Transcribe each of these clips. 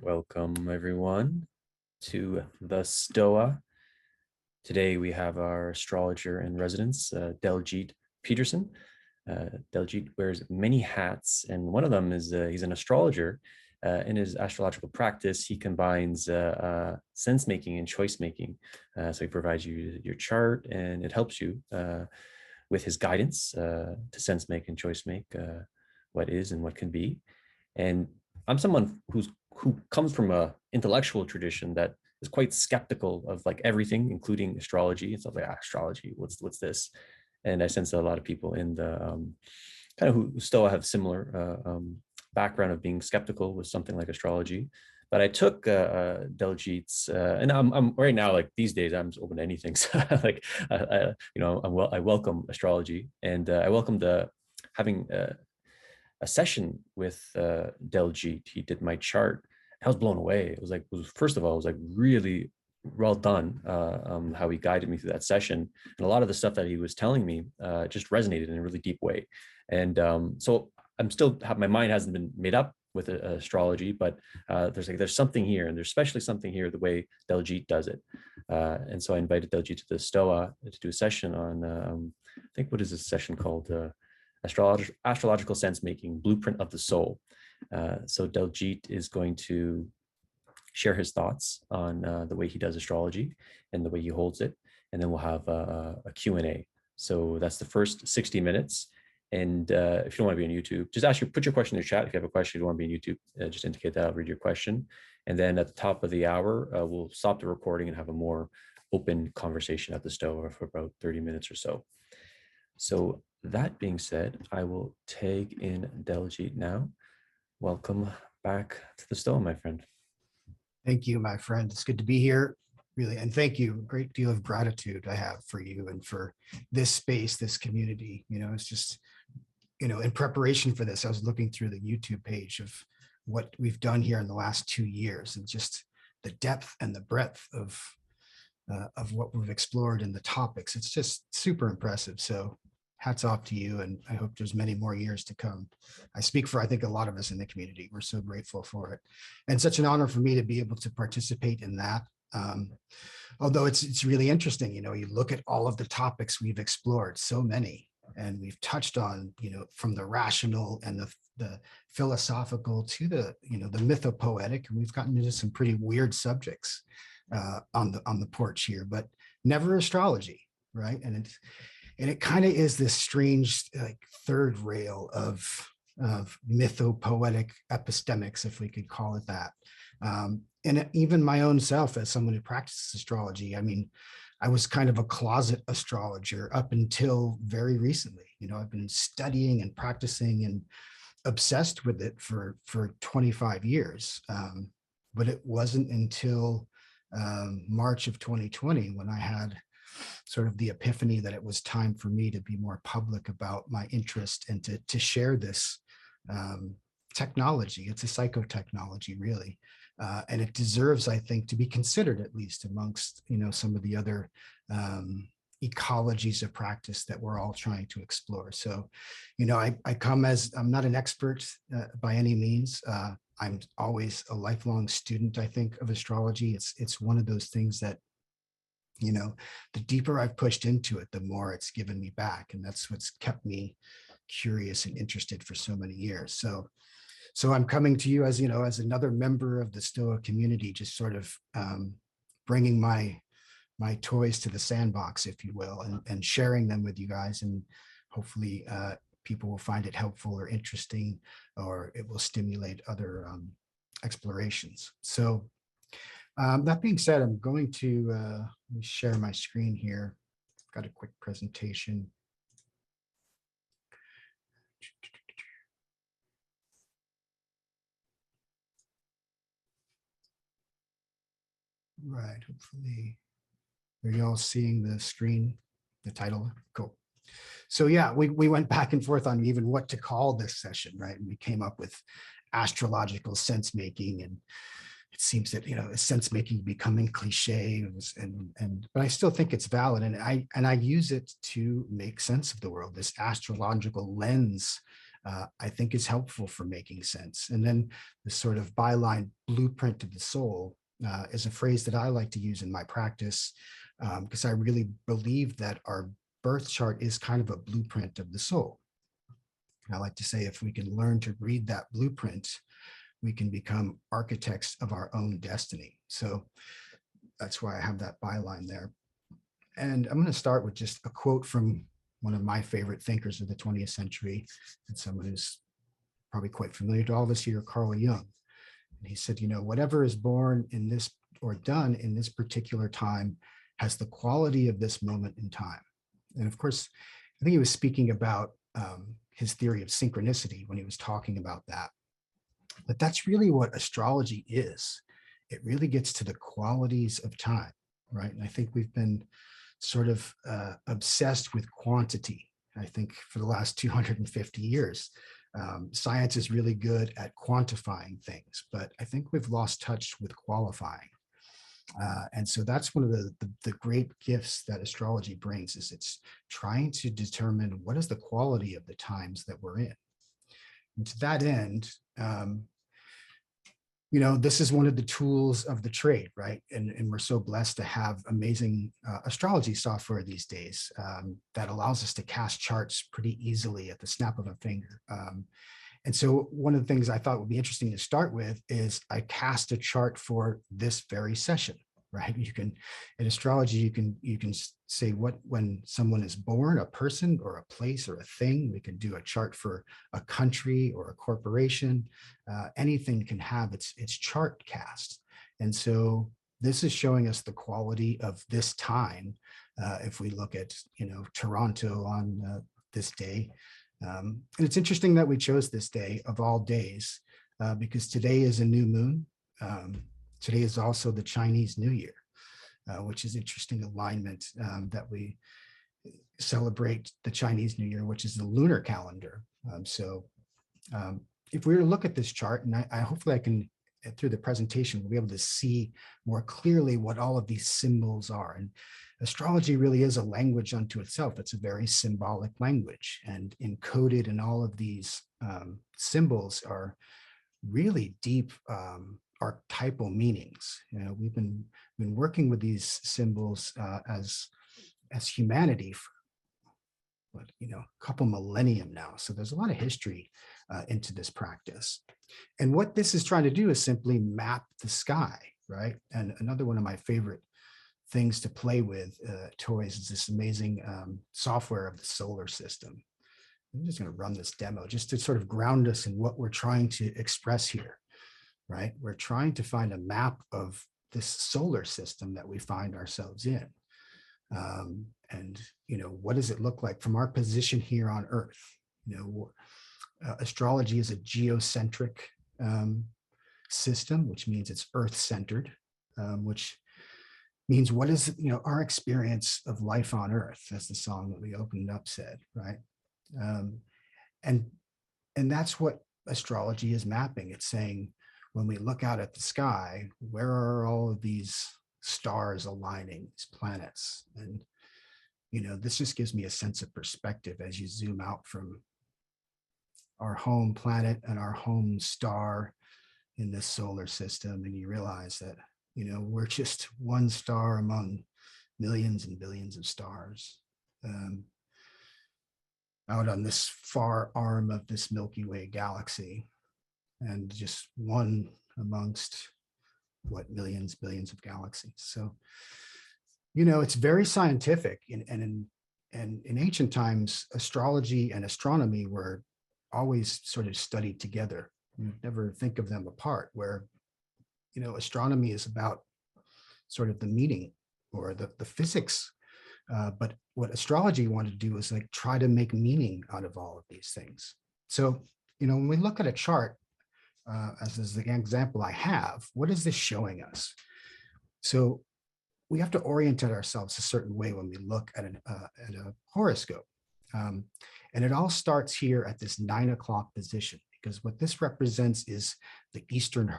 Welcome, everyone, to the Stoa. Today, we have our astrologer in residence, Daljeet Peterson. Daljeet wears many hats, and one of them is he's an astrologer. In his astrological practice, he combines sense making and choice making. So he provides you your chart, and it helps you with his guidance to sense make and choice make what is and what can be. And I'm someone who comes from a intellectual tradition that is quite skeptical of like everything, including astrology and stuff like astrology. What's this? And I sense that a lot of people in the kind of who still have similar background of being skeptical with something like astrology. But I took Daljeet's, and I'm right now, like these days, I'm just open to anything. So like, I welcome astrology, and I welcome having a session with Daljeet. He did my chart. I was blown away. First of all, it was like really well done how he guided me through that session. And a lot of the stuff that he was telling me just resonated in a really deep way. And so my mind hasn't been made up with astrology, but there's something here, and there's especially something here the way Daljeet does it. And so I invited Daljeet to the Stoa to do a session on, I think, what is this session called? Astrological sense making, blueprint of the soul. So Daljeet is going to share his thoughts on the way he does astrology and the way he holds it, and then we'll have a Q&A. So that's the first 60 minutes. And if you don't want to be on YouTube, just put your question in the chat. If you have a question, you don't want to be on YouTube, just indicate that. I'll read your question. And then at the top of the hour, we'll stop the recording and have a more open conversation at the Stoa for about 30 minutes or so. So that being said, I will take in Daljeet now. Welcome back to the Stoa, my friend. Thank you, my friend. It's good to be here, really. And thank you. A great deal of gratitude I have for you and for this space, this community. It's just, in preparation for this, I was looking through the YouTube page of what we've done here in the last 2 years, and just the depth and the breadth of what we've explored in the topics. It's just super impressive. So hats off to you, and I hope there's many more years to come. I speak for, I think, a lot of us in the community. We're so grateful for it, and such an honor for me to be able to participate in that. Although it's really interesting, you look at all of the topics we've explored, so many, and we've touched on, from the rational and the philosophical to the mythopoetic, and we've gotten into some pretty weird subjects on the porch here, but never astrology, right? And it kind of is this strange, like, third rail of mythopoetic epistemics, if we could call it that. And even my own self, as someone who practices astrology, I was kind of a closet astrologer up until very recently. I've been studying and practicing and obsessed with it for 25 years. But it wasn't until March of 2020 when I had sort of the epiphany that it was time for me to be more public about my interest and to share this technology. It's a psychotechnology, really. And it deserves, I think, to be considered, at least amongst, some of the other ecologies of practice that we're all trying to explore. So, I come as, I'm not an expert by any means. I'm always a lifelong student, I think, of astrology. It's one of those things that, the deeper I've pushed into it, the more it's given me back. And that's what's kept me curious and interested for so many years. So I'm coming to you as, as another member of the Stoa community, just sort of bringing my toys to the sandbox, if you will, and sharing them with you guys. And hopefully people will find it helpful or interesting, or it will stimulate other explorations. So that being said, I'm going to let me share my screen here. I've got a quick presentation. Right, hopefully, are you all seeing the screen, the title? Cool. So yeah, we went back and forth on even what to call this session, right? And we came up with astrological sense making, and it seems that sense making becoming cliche, but I still think it's valid, and I use it to make sense of the world. This astrological lens I think is helpful for making sense. And then the sort of byline blueprint of the soul is a phrase that I like to use in my practice because I really believe that our birth chart is kind of a blueprint of the soul. And I like to say if we can learn to read that blueprint, we can become architects of our own destiny. So that's why I have that byline there. And I'm going to start with just a quote from one of my favorite thinkers of the 20th century, and someone who's probably quite familiar to all of us here, Carl Jung. And he said, whatever is born in this or done in this particular time has the quality of this moment in time. And of course, I think he was speaking about his theory of synchronicity when he was talking about that. But that's really what astrology is. It really gets to the qualities of time, right? And I think we've been sort of obsessed with quantity, I think, for the last 250 years. Science is really good at quantifying things, but I think we've lost touch with qualifying. And so that's one of the great gifts that astrology brings, is it's trying to determine what is the quality of the times that we're in. And to that end, this is one of the tools of the trade, right? And we're so blessed to have amazing astrology software these days that allows us to cast charts pretty easily at the snap of a finger. And so one of the things I thought would be interesting to start with is I cast a chart for this very session, right? You can, in astrology, you can say when someone is born, a person or a place or a thing. We can do a chart for a country or a corporation. Anything can have its chart cast. And so this is showing us the quality of this time. If we look at, Toronto on this day. And it's interesting that we chose this day of all days, because today is a new moon. Today is also the Chinese New Year, which is interesting alignment that we celebrate the Chinese New Year, which is the lunar calendar. If we were to look at this chart, and I hopefully I can, through the presentation, we'll be able to see more clearly what all of these symbols are. And astrology really is a language unto itself. It's a very symbolic language, and encoded in all of these symbols are really deep archetypal meanings. We've been working with these symbols as humanity for a couple millennium now. So there's a lot of history into this practice. And what this is trying to do is simply map the sky, right? And another one of my favorite things to play with toys is this amazing software of the solar system. I'm just going to run this demo just to sort of ground us in what we're trying to express here, right? We're trying to find a map of this solar system that we find ourselves in. And, what does it look like from our position here on Earth? Astrology is a geocentric system, which means it's Earth-centered, which means what is, our experience of life on Earth, as the song that we opened up said, right? And that's what astrology is mapping. It's saying, when we look out at the sky, where are all of these stars aligning, these planets? And, this just gives me a sense of perspective as you zoom out from our home planet and our home star in this solar system, and you realize that, we're just one star among millions and billions of stars out on this far arm of this Milky Way galaxy, and just one amongst millions, billions of galaxies. So, it's very scientific, and in ancient times, astrology and astronomy were always sort of studied together. You never think of them apart, where, astronomy is about sort of the meaning or the physics. But what astrology wanted to do is like try to make meaning out of all of these things. So, when we look at a chart, as is the example I have, what is this showing us? So we have to orient ourselves a certain way when we look at a horoscope. And it all starts here at this 9 o'clock position, because what this represents is the eastern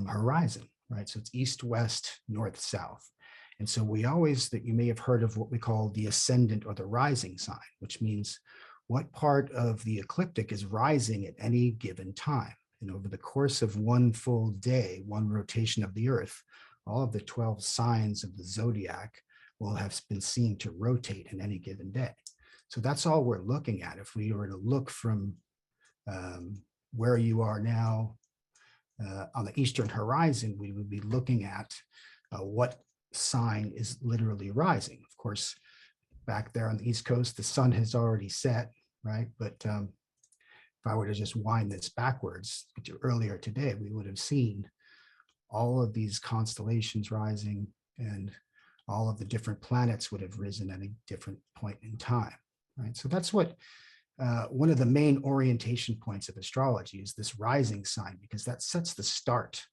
horizon, right? So it's east, west, north, south. And so that you may have heard of what we call the ascendant or the rising sign, which means what part of the ecliptic is rising at any given time. And over the course of one full day, one rotation of the Earth, all of the 12 signs of the zodiac will have been seen to rotate in any given day. So that's all we're looking at. If we were to look from where you are now on the eastern horizon, we would be looking at what sign is literally rising. Of course, back there on the East Coast, the sun has already set, right? But if I were to just wind this backwards to earlier today, we would have seen all of these constellations rising, and all of the different planets would have risen at a different point in time, right? So that's what one of the main orientation points of astrology is this rising sign, because that sets the start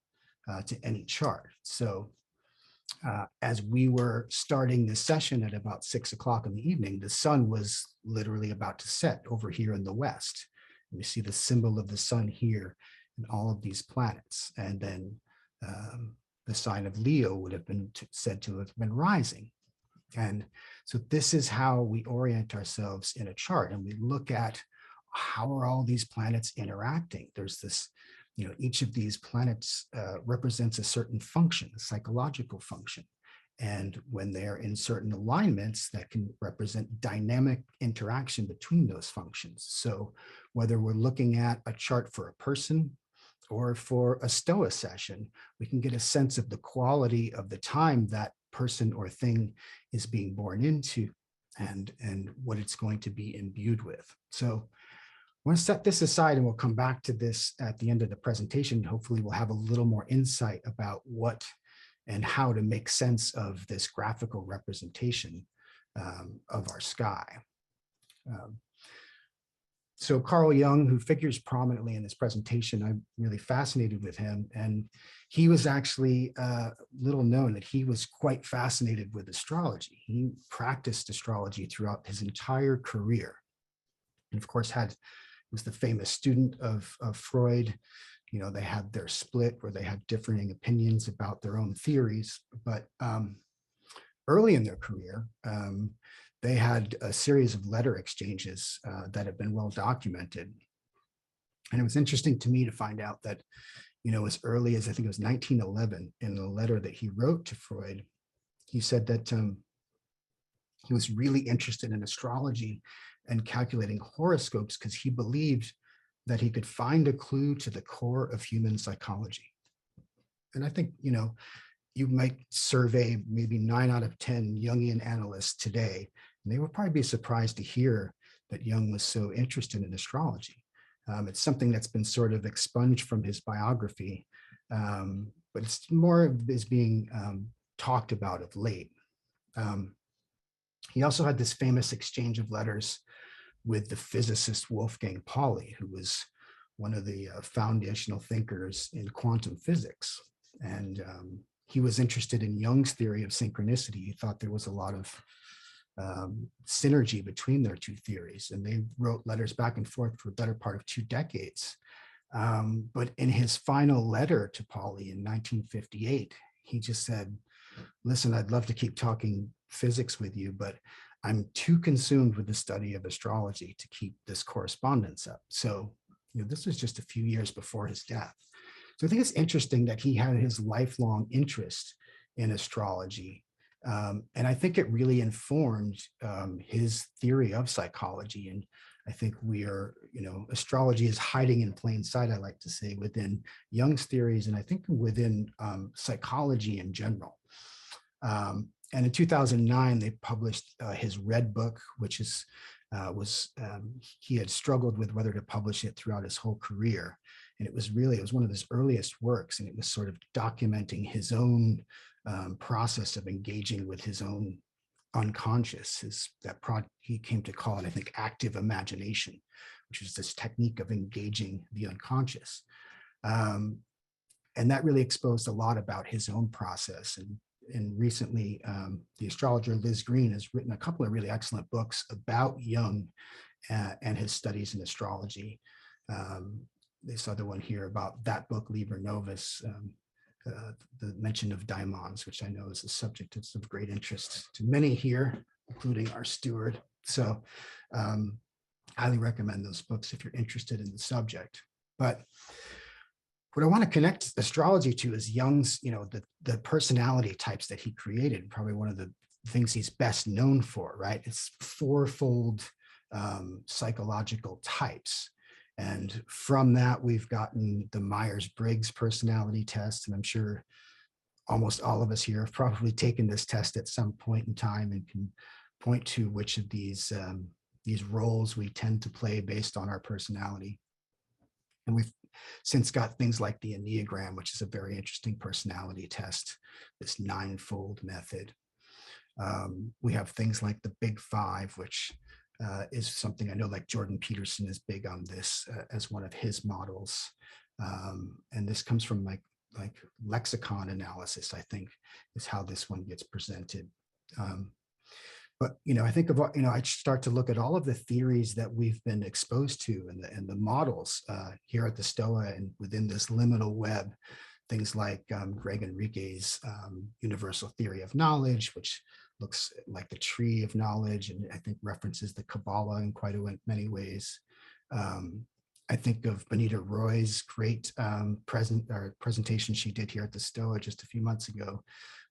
to any chart. So as we were starting this session at about 6 o'clock in the evening, the sun was literally about to set over here in the west. We see the symbol of the sun here and all of these planets. And then the sign of Leo would have been said to have been rising. And so this is how we orient ourselves in a chart, and we look at how are all these planets interacting. There's this, each of these planets represents a certain function, a psychological function. And when they're in certain alignments, that can represent dynamic interaction between those functions. So whether we're looking at a chart for a person or for a Stoa session, we can get a sense of the quality of the time that person or thing is being born into, and what it's going to be imbued with. So I want to set this aside, and we'll come back to this at the end of the presentation. Hopefully we'll have a little more insight about what and how to make sense of this graphical representation of our sky. So Carl Jung, who figures prominently in this presentation, I'm really fascinated with him. And he was actually little known that he was quite fascinated with astrology. He practiced astrology throughout his entire career. And of course, was the famous student of Freud. They had their split where they had differing opinions about their own theories. But early in their career, they had a series of letter exchanges that have been well documented. And it was interesting to me to find out that, as early as I think it was 1911, in a letter that he wrote to Freud, he said that he was really interested in astrology and calculating horoscopes because he believed that he could find a clue to the core of human psychology. And I think, you might survey maybe 9 out of 10 Jungian analysts today, and they would probably be surprised to hear that Jung was so interested in astrology. It's something that's been sort of expunged from his biography, but it's more is being talked about of late. He also had this famous exchange of letters with the physicist Wolfgang Pauli, who was one of the foundational thinkers in quantum physics. And he was interested in Jung's theory of synchronicity. He thought there was a lot of synergy between their two theories, and they wrote letters back and forth for a better part of 2 decades. But in his final letter to Pauli in 1958, he just said, listen, I'd love to keep talking physics with you, but I'm too consumed with the study of astrology to keep this correspondence up. So, this was just a few years before his death. So I think it's interesting that he had his lifelong interest in astrology. And I think it really informed his theory of psychology. And I think astrology is hiding in plain sight, I like to say, within Jung's theories, and I think within psychology in general. And in 2009, they published his Red Book, which he had struggled with whether to publish it throughout his whole career. And it was one of his earliest works, and it was sort of documenting his own process of engaging with his own unconscious. He came to call it, I think, active imagination, which is this technique of engaging the unconscious. And that really exposed a lot about his own process. And recently, the astrologer Liz Green has written a couple of really excellent books about Jung and his studies in astrology. This other one here about that book, Liber Novus, the mention of daimons, which I know is a subject that's of great interest to many here, including our steward. So Highly recommend those books if you're interested in the subject. But what I want to connect astrology to is Jung's, the personality types that he created. Probably one of the things he's best known for, right? It's fourfold psychological types. And from that, we've gotten the Myers-Briggs personality test. And I'm sure almost all of us here have probably taken this test at some point in time and can point to which of these roles we tend to play based on our personality. And we've since got things like the Enneagram, which is a very interesting personality test, this ninefold method. We have things like the Big Five, which is something I know like Jordan Peterson is big on this as one of his models. And this comes from like lexicon analysis, I think, is how this one gets presented. But I think of I start to look at all of the theories that we've been exposed to and the models here at the Stoa and within this liminal web, things like Greg Enrique's universal theory of knowledge, which looks like the tree of knowledge, and I think references the Kabbalah in quite many ways. I think of Benita Roy's great presentation she did here at the Stoa just a few months ago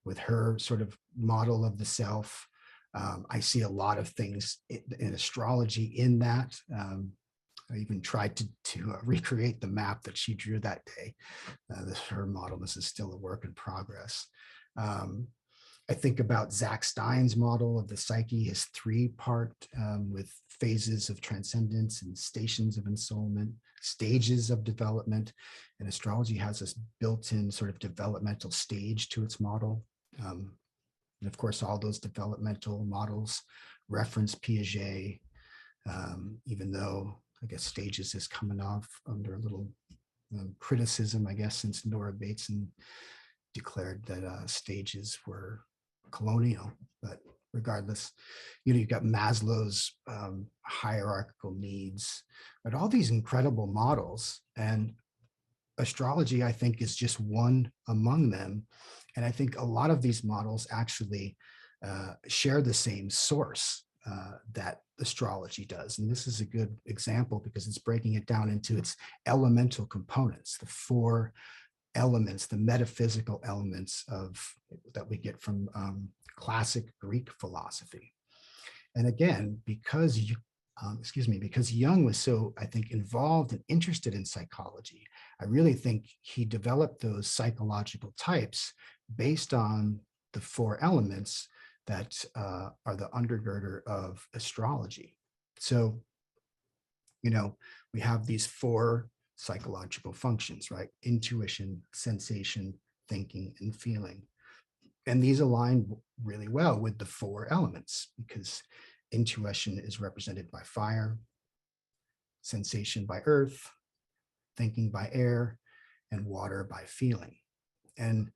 with her sort of model of the self. I see a lot of things in astrology in that. I even tried to recreate the map that she drew that day. Her model, this is still a work in progress. I think about Zach Stein's model of the psyche, his three-part with phases of transcendence and stations of ensoulment, stages of development. And astrology has this built-in sort of developmental stage to its model. And of course, all those developmental models reference Piaget, even though I guess stages is coming off under a little criticism, I guess, since Nora Bateson declared that stages were colonial. But regardless, you've got Maslow's hierarchical needs, but all these incredible models, and astrology, I think, is just one among them. And I think a lot of these models actually share the same source that astrology does. And this is a good example because it's breaking it down into its elemental components, the four elements, the metaphysical elements that we get from classic Greek philosophy. And again, because Jung was so, I think, involved and interested in psychology, I really think he developed those psychological types based on the four elements that are the undergirder of astrology. So, we have these four psychological functions, right? Intuition, sensation, thinking, and feeling. And these align really well with the four elements because intuition is represented by fire, sensation by earth, thinking by air, and water by feeling. And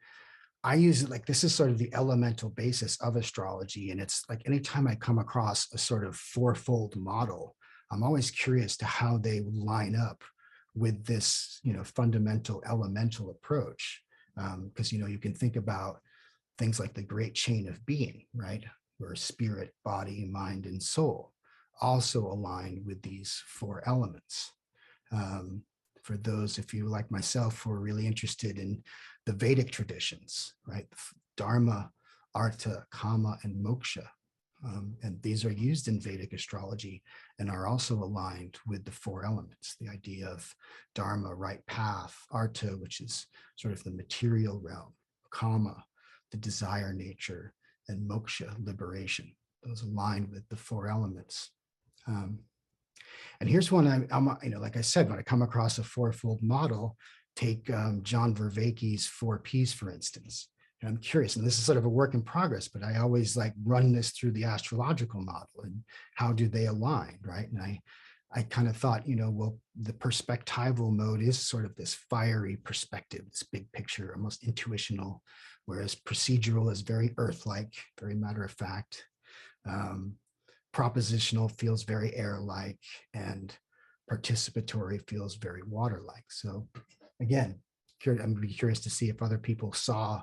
I use it like this is sort of the elemental basis of astrology. And it's like anytime I come across a sort of fourfold model, I'm always curious to how they line up with this, fundamental elemental approach. Because, you can think about things like the great chain of being, right? Where spirit, body, mind, and soul also aligned with these four elements. For those, if you like myself, who are really interested in the Vedic traditions, right? Dharma, Artha, Kama, and Moksha. And these are used in Vedic astrology and are also aligned with the four elements, the idea of Dharma, right path, Artha, which is sort of the material realm, Kama, the desire nature, and Moksha, liberation. Those align with the four elements. And here's one I'm like I said, when I come across a fourfold model, take John Vervaeke's 4 Ps, for instance. And I'm curious, and this is sort of a work in progress, but I always like run this through the astrological model and how do they align, right? And I kind of thought, well, the perspectival mode is sort of this fiery perspective, this big picture, almost intuitional, whereas procedural is very earth-like, very matter of fact. Propositional feels very air-like, and participatory feels very water-like. So again, I'm going to be curious to see if other people saw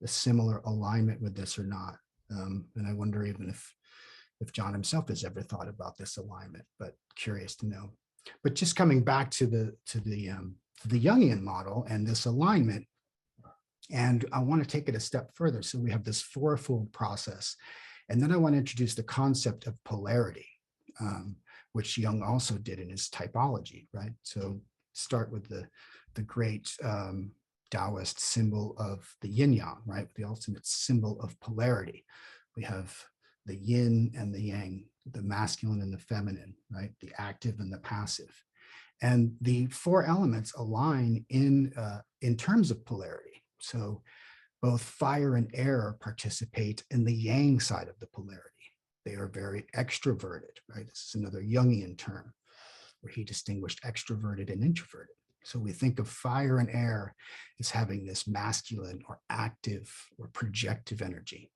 a similar alignment with this or not. And I wonder even if if John himself has ever thought about this alignment, but curious to know. But just coming back to the Jungian model and this alignment, and I want to take it a step further. So we have this fourfold process, and then I want to introduce the concept of polarity, which Jung also did in his typology, right? So start with the great Taoist symbol of the yin yang, right? The ultimate symbol of polarity. We have the yin and the yang, the masculine and the feminine, right? The active and the passive. And the four elements align in terms of polarity. So both fire and air participate in the yang side of the polarity. They are very extroverted, right? This is another Jungian term where he distinguished extroverted and introverted. So we think of fire and air as having this masculine or active or projective energy.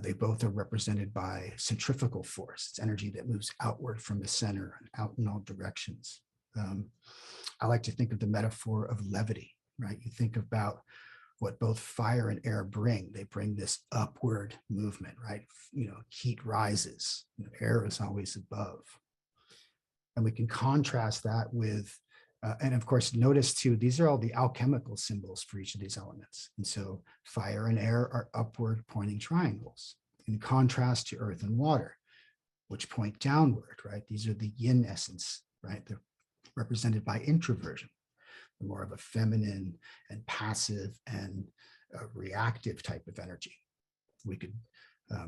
They both are represented by centrifugal force. It's energy that moves outward from the center and out in all directions. I like to think of the metaphor of levity, right? You think about what both fire and air bring. They bring this upward movement, right? Heat rises, air is always above. And we can contrast that with, and of course, notice too, these are all the alchemical symbols for each of these elements. And so fire and air are upward pointing triangles, in contrast to earth and water, which point downward, right? These are the yin essence, right? They're represented by introversion, more of a feminine and passive and reactive type of energy. We could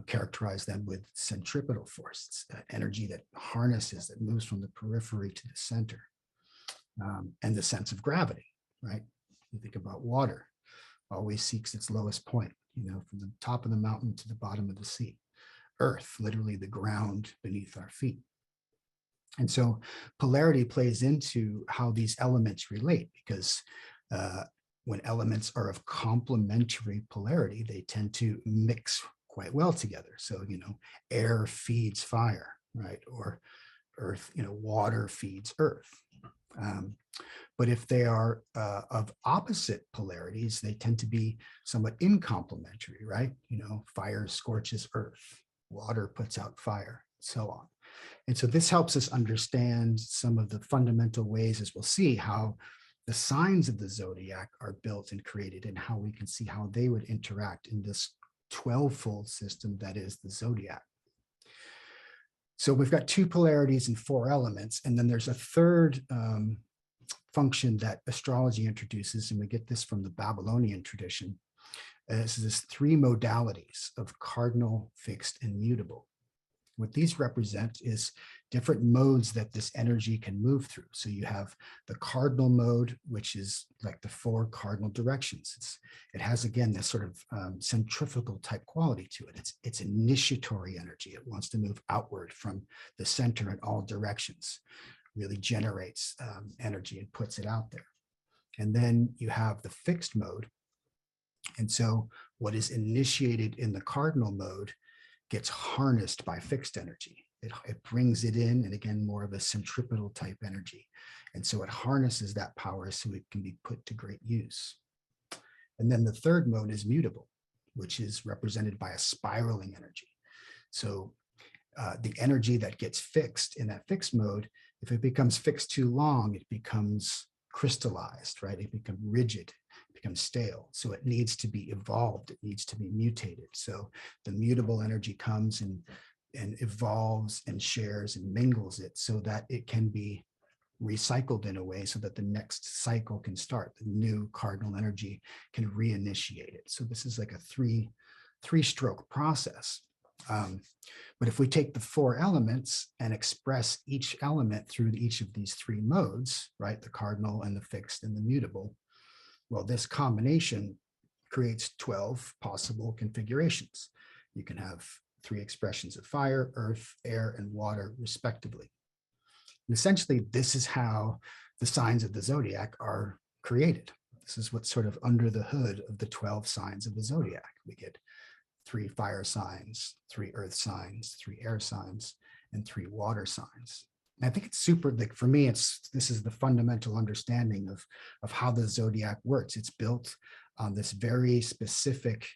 characterize them with centripetal force. It's energy that harnesses, that moves from the periphery to the center. And the sense of gravity, right? You think about water, always seeks its lowest point, from the top of the mountain to the bottom of the sea. Earth, literally the ground beneath our feet. And so polarity plays into how these elements relate, because when elements are of complementary polarity, they tend to mix quite well together. So, air feeds fire, right? Or earth, water feeds earth. But if they are of opposite polarities, they tend to be somewhat incomplementary, right? Fire scorches earth, water puts out fire, so on. And so this helps us understand some of the fundamental ways, as we'll see, how the signs of the zodiac are built and created, and how we can see how they would interact in this 12-fold system that is the zodiac. So we've got two polarities and four elements, and then there's a third function that astrology introduces, and we get this from the Babylonian tradition. This is three modalities of cardinal, fixed, and mutable. What these represent is different modes that this energy can move through. So you have the cardinal mode, which is like the four cardinal directions. It has, again, this sort of centrifugal type quality to it. It's initiatory energy. It wants to move outward from the center in all directions, really generates energy and puts it out there. And then you have the fixed mode. And so what is initiated in the cardinal mode gets harnessed by fixed energy. It brings it in, and again, more of a centripetal type energy. And so it harnesses that power so it can be put to great use. And then the third mode is mutable, which is represented by a spiraling energy. So the energy that gets fixed in that fixed mode, if it becomes fixed too long, it becomes crystallized, right? It becomes rigid, it becomes stale. So it needs to be evolved. It needs to be mutated. So the mutable energy comes and evolves and shares and mingles it so that it can be recycled in a way so that the next cycle can start. The new cardinal energy can reinitiate it. So this is like a three-stroke process. But if we take the four elements and express each element through each of these three modes, right, the cardinal and the fixed and the mutable, well, this combination creates 12 possible configurations. You can have three expressions of fire, earth, air, and water, respectively. And essentially, this is how the signs of the zodiac are created. This is what's sort of under the hood of the 12 signs of the zodiac. We get 3 fire signs, 3 earth signs, 3 air signs, and 3 water signs. And I think it's super, like for me, this is the fundamental understanding of how the zodiac works. It's built on this very specific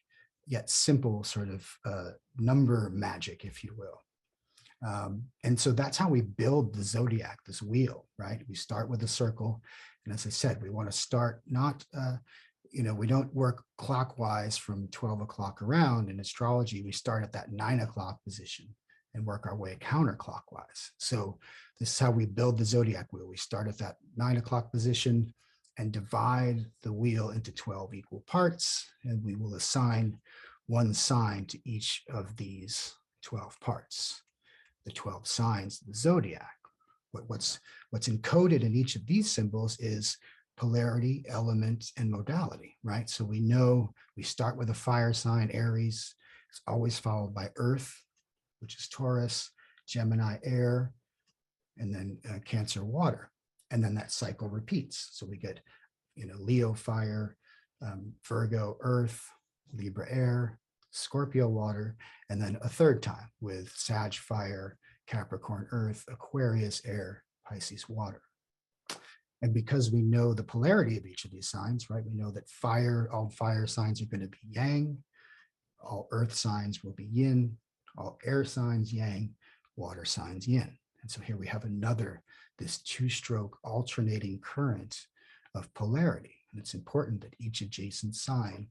yet simple sort of number magic, if you will. And so that's how we build the zodiac, this wheel, right? We start with a circle. And as I said, we want to start not, we don't work clockwise from 12 o'clock around. In astrology, we start at that 9 o'clock position and work our way counterclockwise. So this is how we build the zodiac wheel. We start at that 9 o'clock position and divide the wheel into 12 equal parts. And we will assign one sign to each of these 12 parts, the 12 signs of the zodiac. What's encoded in each of these symbols is polarity, element, and modality, right? So we know we start with a fire sign, Aries. It's always followed by Earth, which is Taurus, Gemini, air, and then Cancer, water. And then that cycle repeats. So we get, Leo, fire, Virgo, earth, Libra, air, Scorpio, water, and then a third time with Sag, fire, Capricorn, earth, Aquarius, air, Pisces, water. And because we know the polarity of each of these signs, right? We know that all fire signs are going to be yang, all earth signs will be yin, all air signs yang, water signs yin. And so here we have this two-stroke alternating current of polarity. And it's important that each adjacent sign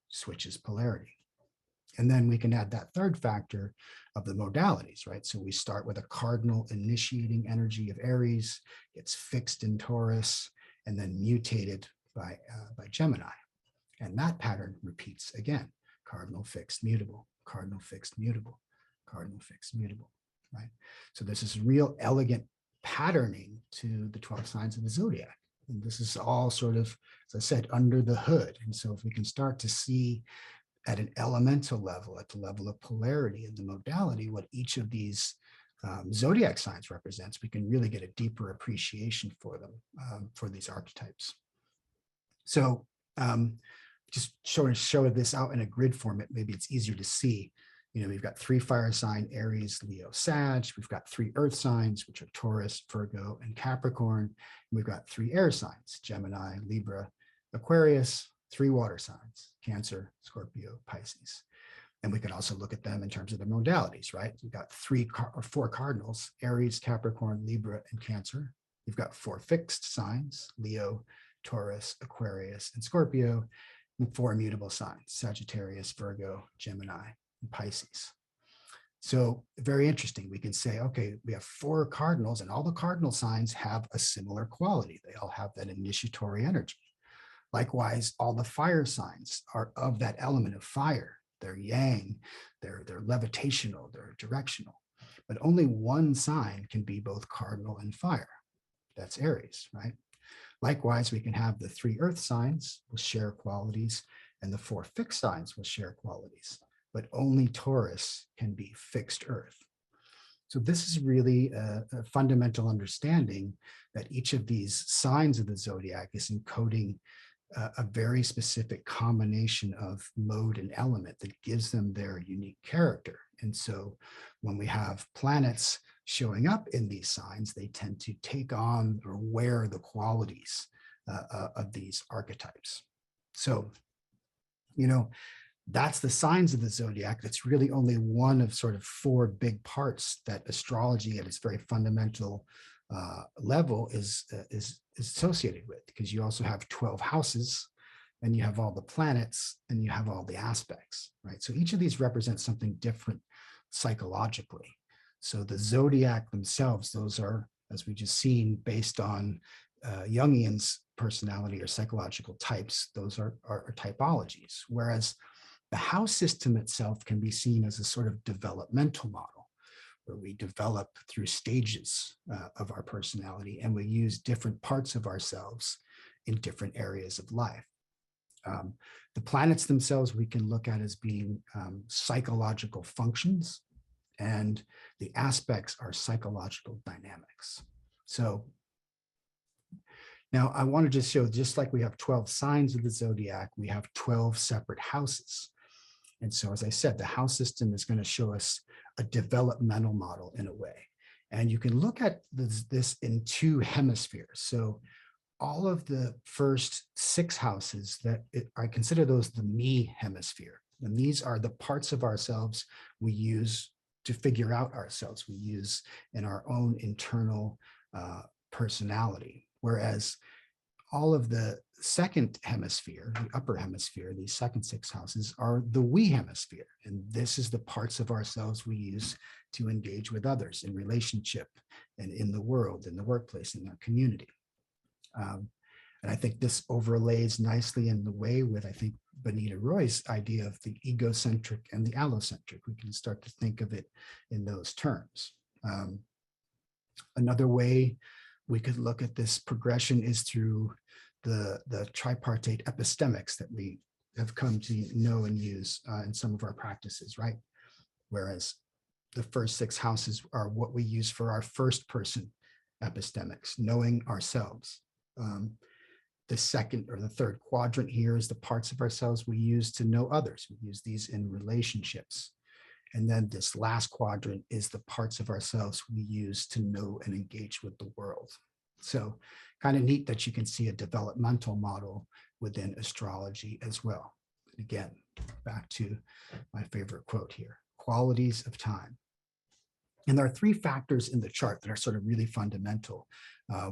switches polarity. And then we can add that third factor of the modalities, right? So we start with a cardinal initiating energy of Aries, gets fixed in Taurus, and then mutated by Gemini. And that pattern repeats again: cardinal, fixed, mutable, cardinal, fixed, mutable, cardinal, fixed, mutable, right? So this is real elegant patterning to the 12 signs of the zodiac. And this is all sort of, as I said, under the hood. And so if we can start to see at an elemental level, at the level of polarity and the modality, what each of these zodiac signs represents, we can really get a deeper appreciation for them, for these archetypes. So just show this out in a grid format, maybe it's easier to see. We've got 3 fire sign, Aries, Leo, Sag. We've got 3 earth signs, which are Taurus, Virgo, and Capricorn. And we've got 3 air signs, Gemini, Libra, Aquarius, 3 water signs, Cancer, Scorpio, Pisces. And we can also look at them in terms of the modalities, right? We've got 4 cardinals, Aries, Capricorn, Libra, and Cancer. We've got 4 fixed signs, Leo, Taurus, Aquarius, and Scorpio, and 4 immutable signs, Sagittarius, Virgo, Gemini, and Pisces. So very interesting. We can say, okay, we have 4 cardinals, and all the cardinal signs have a similar quality. They all have that initiatory energy. Likewise, all the fire signs are of that element of fire. They're yang, they're levitational, they're directional. But only one sign can be both cardinal and fire. That's Aries, right? Likewise, we can have the 3 earth signs will share qualities, and the 4 fixed signs will share qualities. But only Taurus can be fixed earth. So this is really a fundamental understanding that each of these signs of the zodiac is encoding a very specific combination of mode and element that gives them their unique character. And so when we have planets showing up in these signs, they tend to take on or wear the qualities of these archetypes. So, that's the signs of the zodiac. That's really only one of sort of 4 big parts that astrology at its very fundamental level is associated with, because you also have 12 houses, and you have all the planets, and you have all the aspects, right? So each of these represents something different psychologically. So the zodiac themselves, those are, as we just seen, based on Jungian's personality or psychological types, those are typologies, whereas the house system itself can be seen as a sort of developmental model, where we develop through stages of our personality, and we use different parts of ourselves in different areas of life. The planets themselves we can look at as being psychological functions, and the aspects are psychological dynamics. So now I want to just show, just like we have 12 signs of the zodiac, we have 12 separate houses. And so, as I said, the house system is going to show us a developmental model in a way. And you can look at this in 2 hemispheres. So all of the first 6 houses, I consider those the me hemisphere. And these are the parts of ourselves we use to figure out ourselves. We use in our own internal personality. Whereas all of the second hemisphere, the upper hemisphere, these second 6 houses are the we hemisphere. And this is the parts of ourselves we use to engage with others in relationship and in the world, in the workplace, in our community. And I think this overlays nicely in the way with, I think, Benita Roy's idea of the egocentric and the allocentric. We can start to think of it in those terms. Another way we could look at this progression is through the tripartite epistemics that we have come to know and use in some of our practices, right? Whereas the first 6 houses are what we use for our first person epistemics, knowing ourselves. The second or the third quadrant here is the parts of ourselves we use to know others. We use these in relationships. And then this last quadrant is the parts of ourselves we use to know and engage with the world. So kind of neat that you can see a developmental model within astrology as well. Again, back to my favorite quote here, qualities of time. And there are 3 factors in the chart that are sort of really fundamental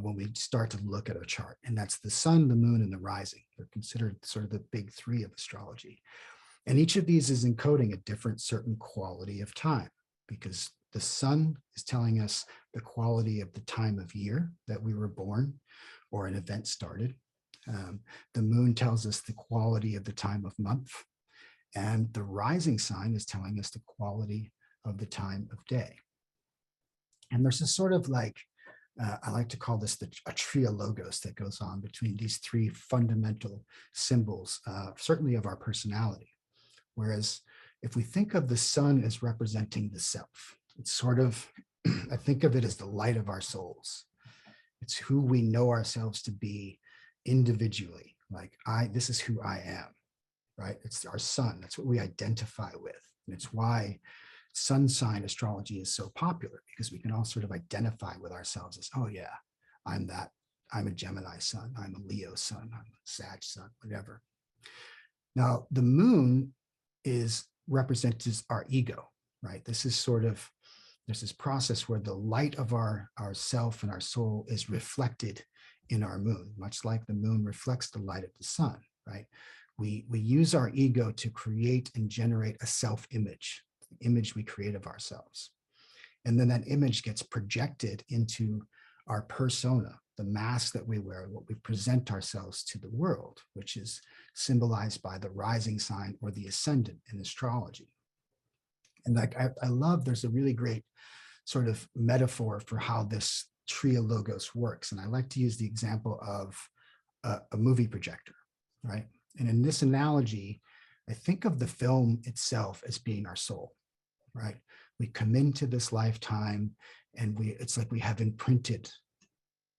when we start to look at a chart. And that's the sun, the moon, and the rising. They're considered sort of the big 3 of astrology. And each of these is encoding a different certain quality of time, because the sun is telling us the quality of the time of year that we were born or an event started. The moon tells us the quality of the time of month. And the rising sign is telling us the quality of the time of day. And there's a sort of like, I like to call this a tria logos that goes on between these 3 fundamental symbols, certainly of our personality. Whereas if we think of the sun as representing the self, it's sort of, I think of it as the light of our souls. It's who we know ourselves to be individually. Like this is who I am, right? It's our sun. That's what we identify with. And it's why sun sign astrology is so popular, because we can all sort of identify with ourselves as, oh yeah, I'm that. I'm a Gemini sun. I'm a Leo sun. I'm a Sag sun, whatever. Now, the moon represents our ego, right? This is sort of, there's this process where the light of our self and our soul is reflected in our moon, much like the moon reflects the light of the sun, right? We use our ego to create and generate a self-image, the image we create of ourselves. And then that image gets projected into our persona, the mask that we wear, what we present ourselves to the world, which is symbolized by the rising sign or the ascendant in astrology. And like I love, there's a really great sort of metaphor for how this tria logos works. And I like to use the example of a movie projector, right? And in this analogy, I think of the film itself as being our soul, right? We come into this lifetime and it's like we have imprinted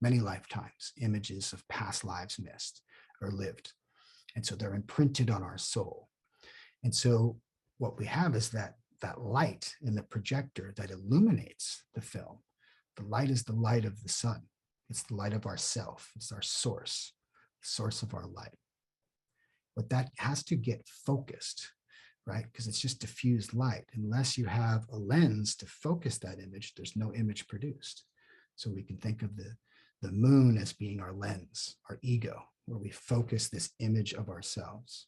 many lifetimes, images of past lives missed or lived. And so they're imprinted on our soul. And so what we have is that light in the projector that illuminates the film. The light is the light of the sun. It's the light of ourself. It's our source, the source of our light. But that has to get focused, right? Because it's just diffused light. Unless you have a lens to focus that image, there's no image produced. So we can think of the moon as being our lens, our ego, where we focus this image of ourselves.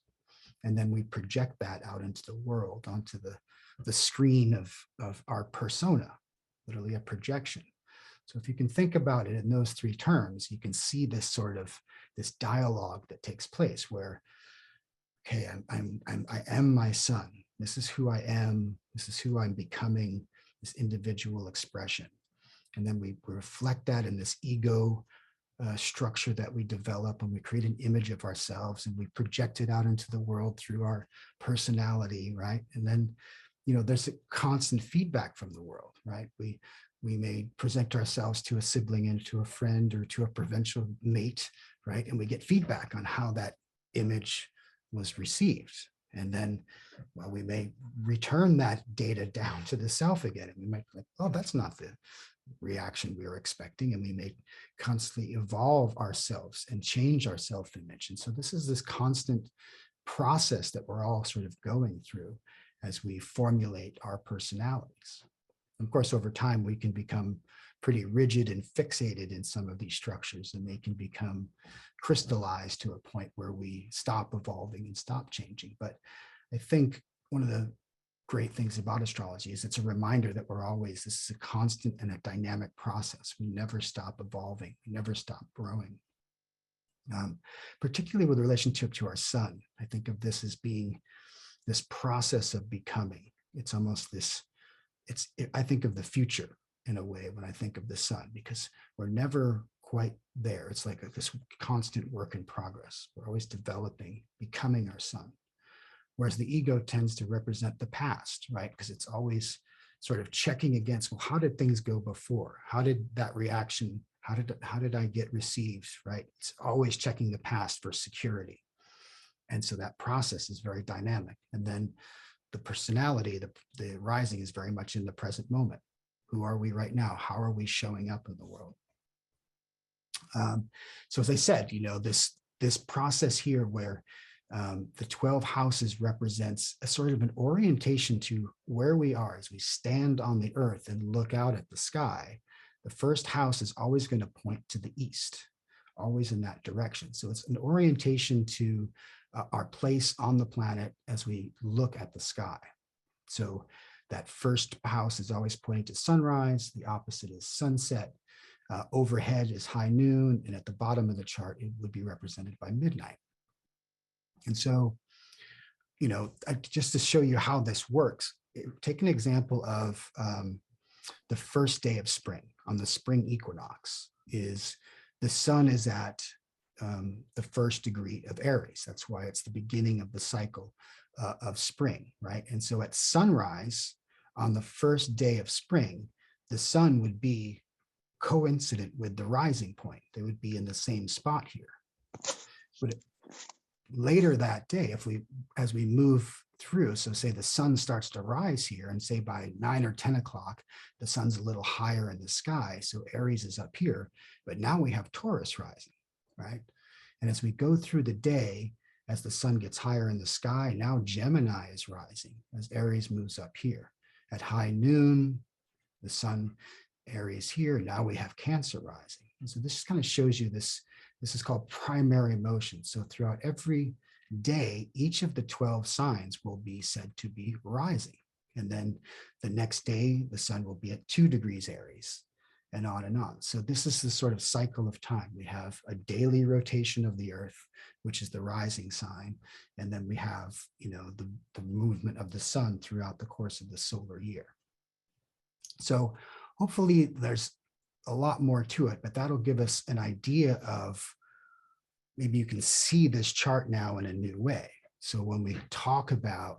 And then we project that out into the world, onto the screen of our persona, literally a projection. So if you can think about it in those 3 terms, you can see this sort of this dialogue that takes place where, okay, I am my sun. This is who I am. This is who I'm becoming, this individual expression. And then we reflect that in this ego structure that we develop, and we create an image of ourselves and we project it out into the world through our personality, right? And then, there's a constant feedback from the world, right? We may present ourselves to a sibling and to a friend or to a provincial mate, right? And we get feedback on how that image was received. And then, well, we may return that data down to the self again. And we might be like, oh, that's not the reaction we were expecting. And we may constantly evolve ourselves and change our self-image. And so this is this constant process that we're all sort of going through as we formulate our personalities. Of course, over time, we can become pretty rigid and fixated in some of these structures, and they can become crystallized to a point where we stop evolving and stop changing. But I think one of the great things about astrology is it's a reminder that this is a constant and a dynamic process. We never stop evolving, we never stop growing. Particularly with relationship to our sun, I think of this as being this process of becoming. It's almost this, I think of the future in a way when I think of the sun, because we're never quite there. It's like this constant work in progress. We're always developing, becoming our sun. Whereas the ego tends to represent the past, right? Because it's always sort of checking against, well, how did things go before? How did that reaction, how did I get received, right? It's always checking the past for security. And so that process is very dynamic. And then the personality, the rising is very much in the present moment. Who are we right now? How are we showing up in the world? So as I said, this process here where the 12 houses represents a sort of an orientation to where we are as we stand on the earth and look out at the sky. The first house is always going to point to the east, always in that direction. So it's an orientation to our place on the planet as we look at the sky. So that first house is always pointing to sunrise. The opposite is sunset. Overhead is high noon. And at the bottom of the chart, it would be represented by midnight. And so, just to show you how this works, take an example of the first day of spring on the spring equinox. Is the sun is at the first degree of Aries. That's why it's the beginning of the cycle of spring, right? And so at sunrise on the first day of spring, the sun would be coincident with the rising point. They would be in the same spot here. But later that day, as we move through, so say the sun starts to rise here, and say by 9 or 10 o'clock, the sun's a little higher in the sky. So Aries is up here, but now we have Taurus rising, right? And as we go through the day, as the sun gets higher in the sky, now Gemini is rising as Aries moves up here. At high noon, the sun, Aries here, now we have Cancer rising. And so this kind of shows you this is called primary motion. So throughout every day, each of the 12 signs will be said to be rising. And then the next day, the sun will be at 2 degrees Aries, and on and on. So this is the sort of cycle of time. We have a daily rotation of the earth, which is the rising sign. And then we have, the movement of the sun throughout the course of the solar year. So hopefully there's a lot more to it, but that'll give us an idea of, maybe you can see this chart now in a new way. So when we talk about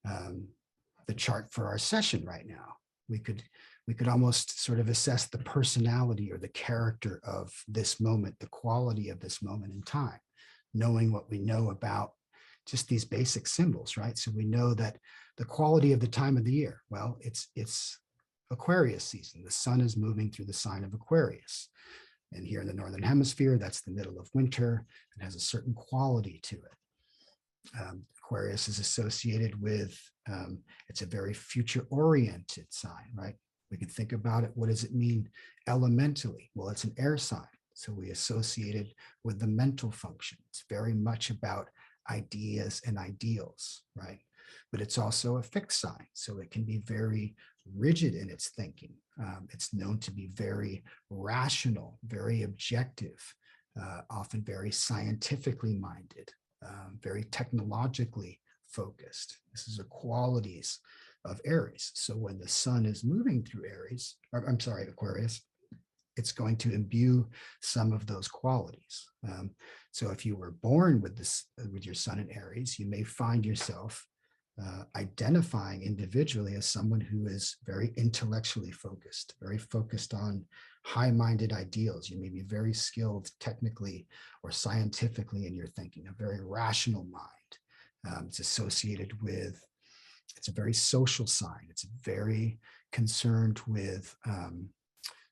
the chart for our session right now, we could almost sort of assess the personality or the character of this moment, the quality of this moment in time, knowing what we know about just these basic symbols, right? So we know that the quality of the time of the year, well, it's Aquarius season. The sun is moving through the sign of Aquarius. And here in the Northern Hemisphere, that's the middle of winter. It has a certain quality to it. Aquarius is associated with, it's a very future-oriented sign, right? We can think about it. What does it mean elementally? Well, it's an air sign. So we associate it with the mental function. It's very much about ideas and ideals, right? But it's also a fixed sign. So it can be very rigid in its thinking. It's known to be very rational, very objective, often very scientifically minded, very technologically focused. This is the qualities of Aries. So when the sun is moving through Aquarius, it's going to imbue some of those qualities. So if you were born with your sun in Aries, you may find yourself identifying individually as someone who is very intellectually focused, very focused on high-minded ideals. You may be very skilled technically or scientifically in your thinking, a very rational mind. It's associated with, it's a very social sign. It's very concerned with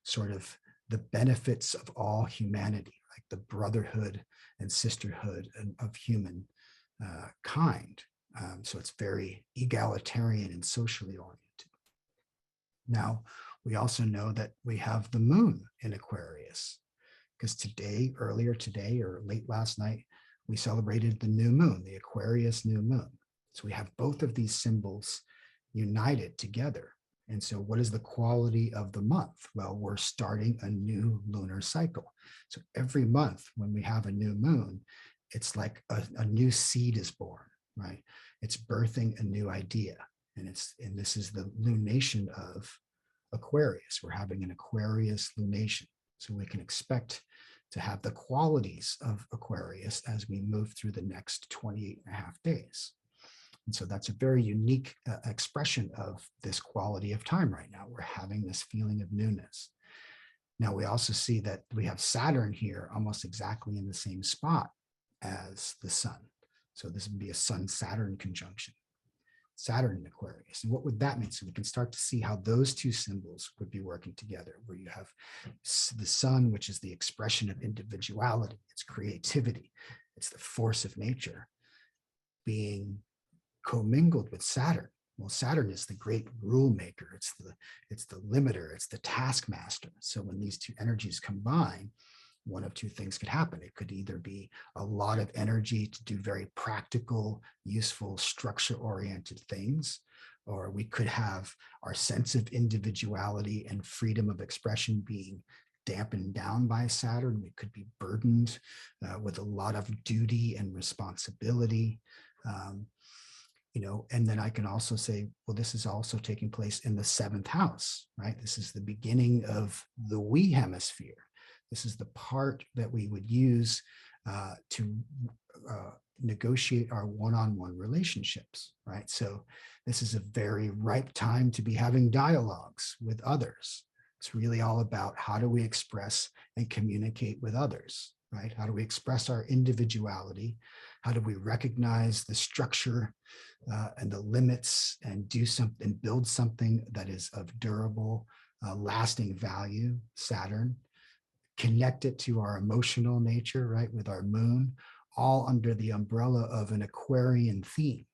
sort of the benefits of all humanity, like the brotherhood and sisterhood of human kind. So it's very egalitarian and socially oriented. Now, we also know that we have the moon in Aquarius, because earlier today or late last night, we celebrated the new moon, the Aquarius new moon. So we have both of these symbols united together. And so what is the quality of the month? Well, we're starting a new lunar cycle. So every month when we have a new moon, it's like a new seed is born, right? It's birthing a new idea. And this is the lunation of Aquarius. We're having an Aquarius lunation. So we can expect to have the qualities of Aquarius as we move through the next 28 and a half days. And so that's a very unique expression of this quality of time right now. We're having this feeling of newness. Now we also see that we have Saturn here almost exactly in the same spot as the sun. So this would be a Sun-Saturn conjunction. Saturn in Aquarius. And what would that mean? So we can start to see how those two symbols would be working together, where you have the sun, which is the expression of individuality, it's creativity, it's the force of nature, being commingled with Saturn. Well, Saturn is the great rule maker. It's the limiter. It's the taskmaster. So when these two energies combine, one of two things could happen. It could either be a lot of energy to do very practical, useful, structure-oriented things, or we could have our sense of individuality and freedom of expression being dampened down by Saturn. We could be burdened with a lot of duty and responsibility. And then I can also say, well, this is also taking place in the 7th house, right? This is the beginning of the we hemisphere. This is the part that we would use to negotiate our one-on-one relationships, right? So this is a very ripe time to be having dialogues with others. It's really all about how do we express and communicate with others, right? How do we express our individuality? How do we recognize the structure and the limits and do something, build something that is of durable, lasting value, Saturn, connect it to our emotional nature, right, with our moon, all under the umbrella of an Aquarian theme.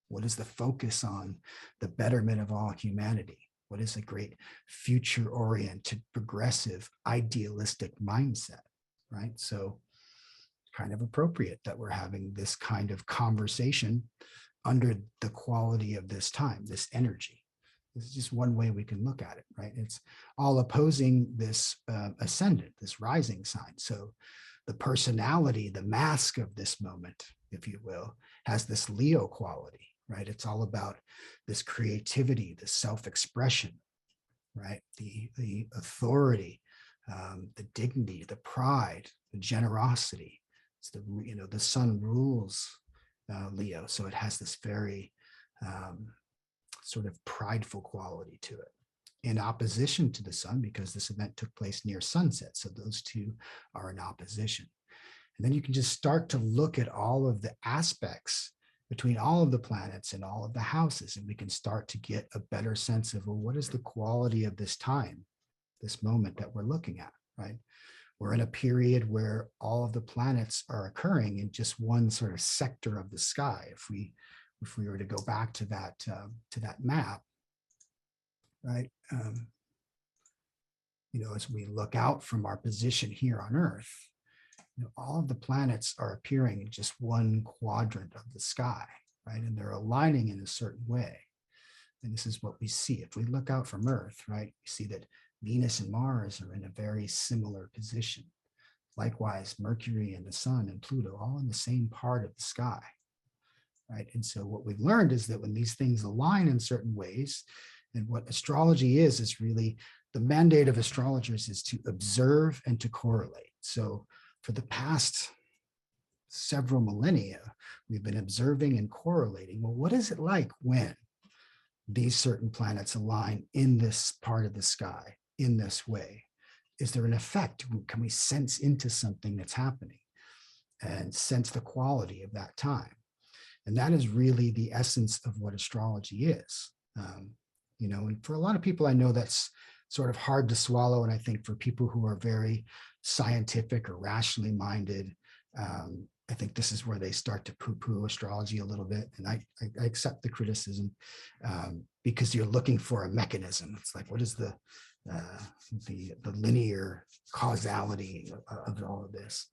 What is the focus on the betterment of all humanity? What is a great future-oriented, progressive, idealistic mindset, right? So kind of appropriate that we're having this kind of conversation under the quality of this time, this energy. This is just one way we can look at it, right? It's all opposing this ascendant, this rising sign. So the personality, the mask of this moment, if you will, has this Leo quality, right? It's all about this creativity, the self-expression, right? The authority, the dignity, the pride, the generosity. It's the sun rules Leo. So it has this very sort of prideful quality to it, in opposition to the sun, because this event took place near sunset. So those two are in opposition. And then you can just start to look at all of the aspects between all of the planets and all of the houses, and we can start to get a better sense of, well, what is the quality of this time, this moment that we're looking at, right? We're in a period where all of the planets are occurring in just one sort of sector of the sky. If we were to go back to that map, right? As we look out from our position here on Earth, all of the planets are appearing in just one quadrant of the sky, right? And they're aligning in a certain way. And this is what we see. If we look out from Earth, right, we see that Venus and Mars are in a very similar position. Likewise, Mercury and the Sun and Pluto, all in the same part of the sky, right? And so what we've learned is that when these things align in certain ways, and what astrology is really the mandate of astrologers is to observe and to correlate. So for the past several millennia, we've been observing and correlating. Well, what is it like when these certain planets align in this part of the sky in this way? Is there an effect? Can we sense into something that's happening and sense the quality of that time? And that is really the essence of what astrology is. And for a lot of people, I know that's sort of hard to swallow. And I think for people who are very scientific or rationally minded, I think this is where they start to poo-poo astrology a little bit. And I accept the criticism because you're looking for a mechanism. It's like, what is the linear causality of all of this?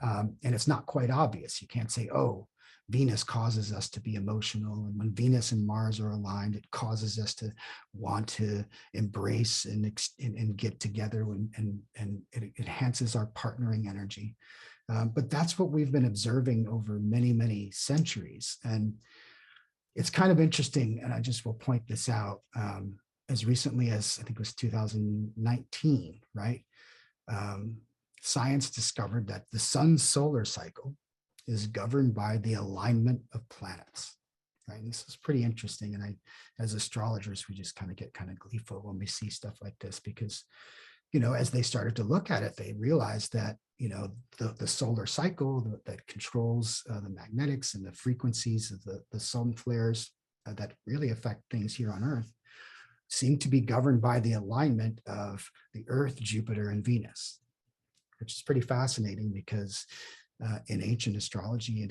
And it's not quite obvious. You can't say, oh, Venus causes us to be emotional. And when Venus and Mars are aligned, it causes us to want to embrace and get together, and it enhances our partnering energy. But that's what we've been observing over many, many centuries. And it's kind of interesting, and I just will point this out, as recently as I think it was 2019, right? Science discovered that the sun's solar cycle is governed by the alignment of planets, right? And this is pretty interesting. And as astrologers, we just kind of get kind of gleeful when we see stuff like this, because, as they started to look at it, they realized that, the solar cycle that controls the magnetics and the frequencies of the sun flares that really affect things here on Earth seem to be governed by the alignment of the Earth, Jupiter, and Venus, which is pretty fascinating because in ancient astrology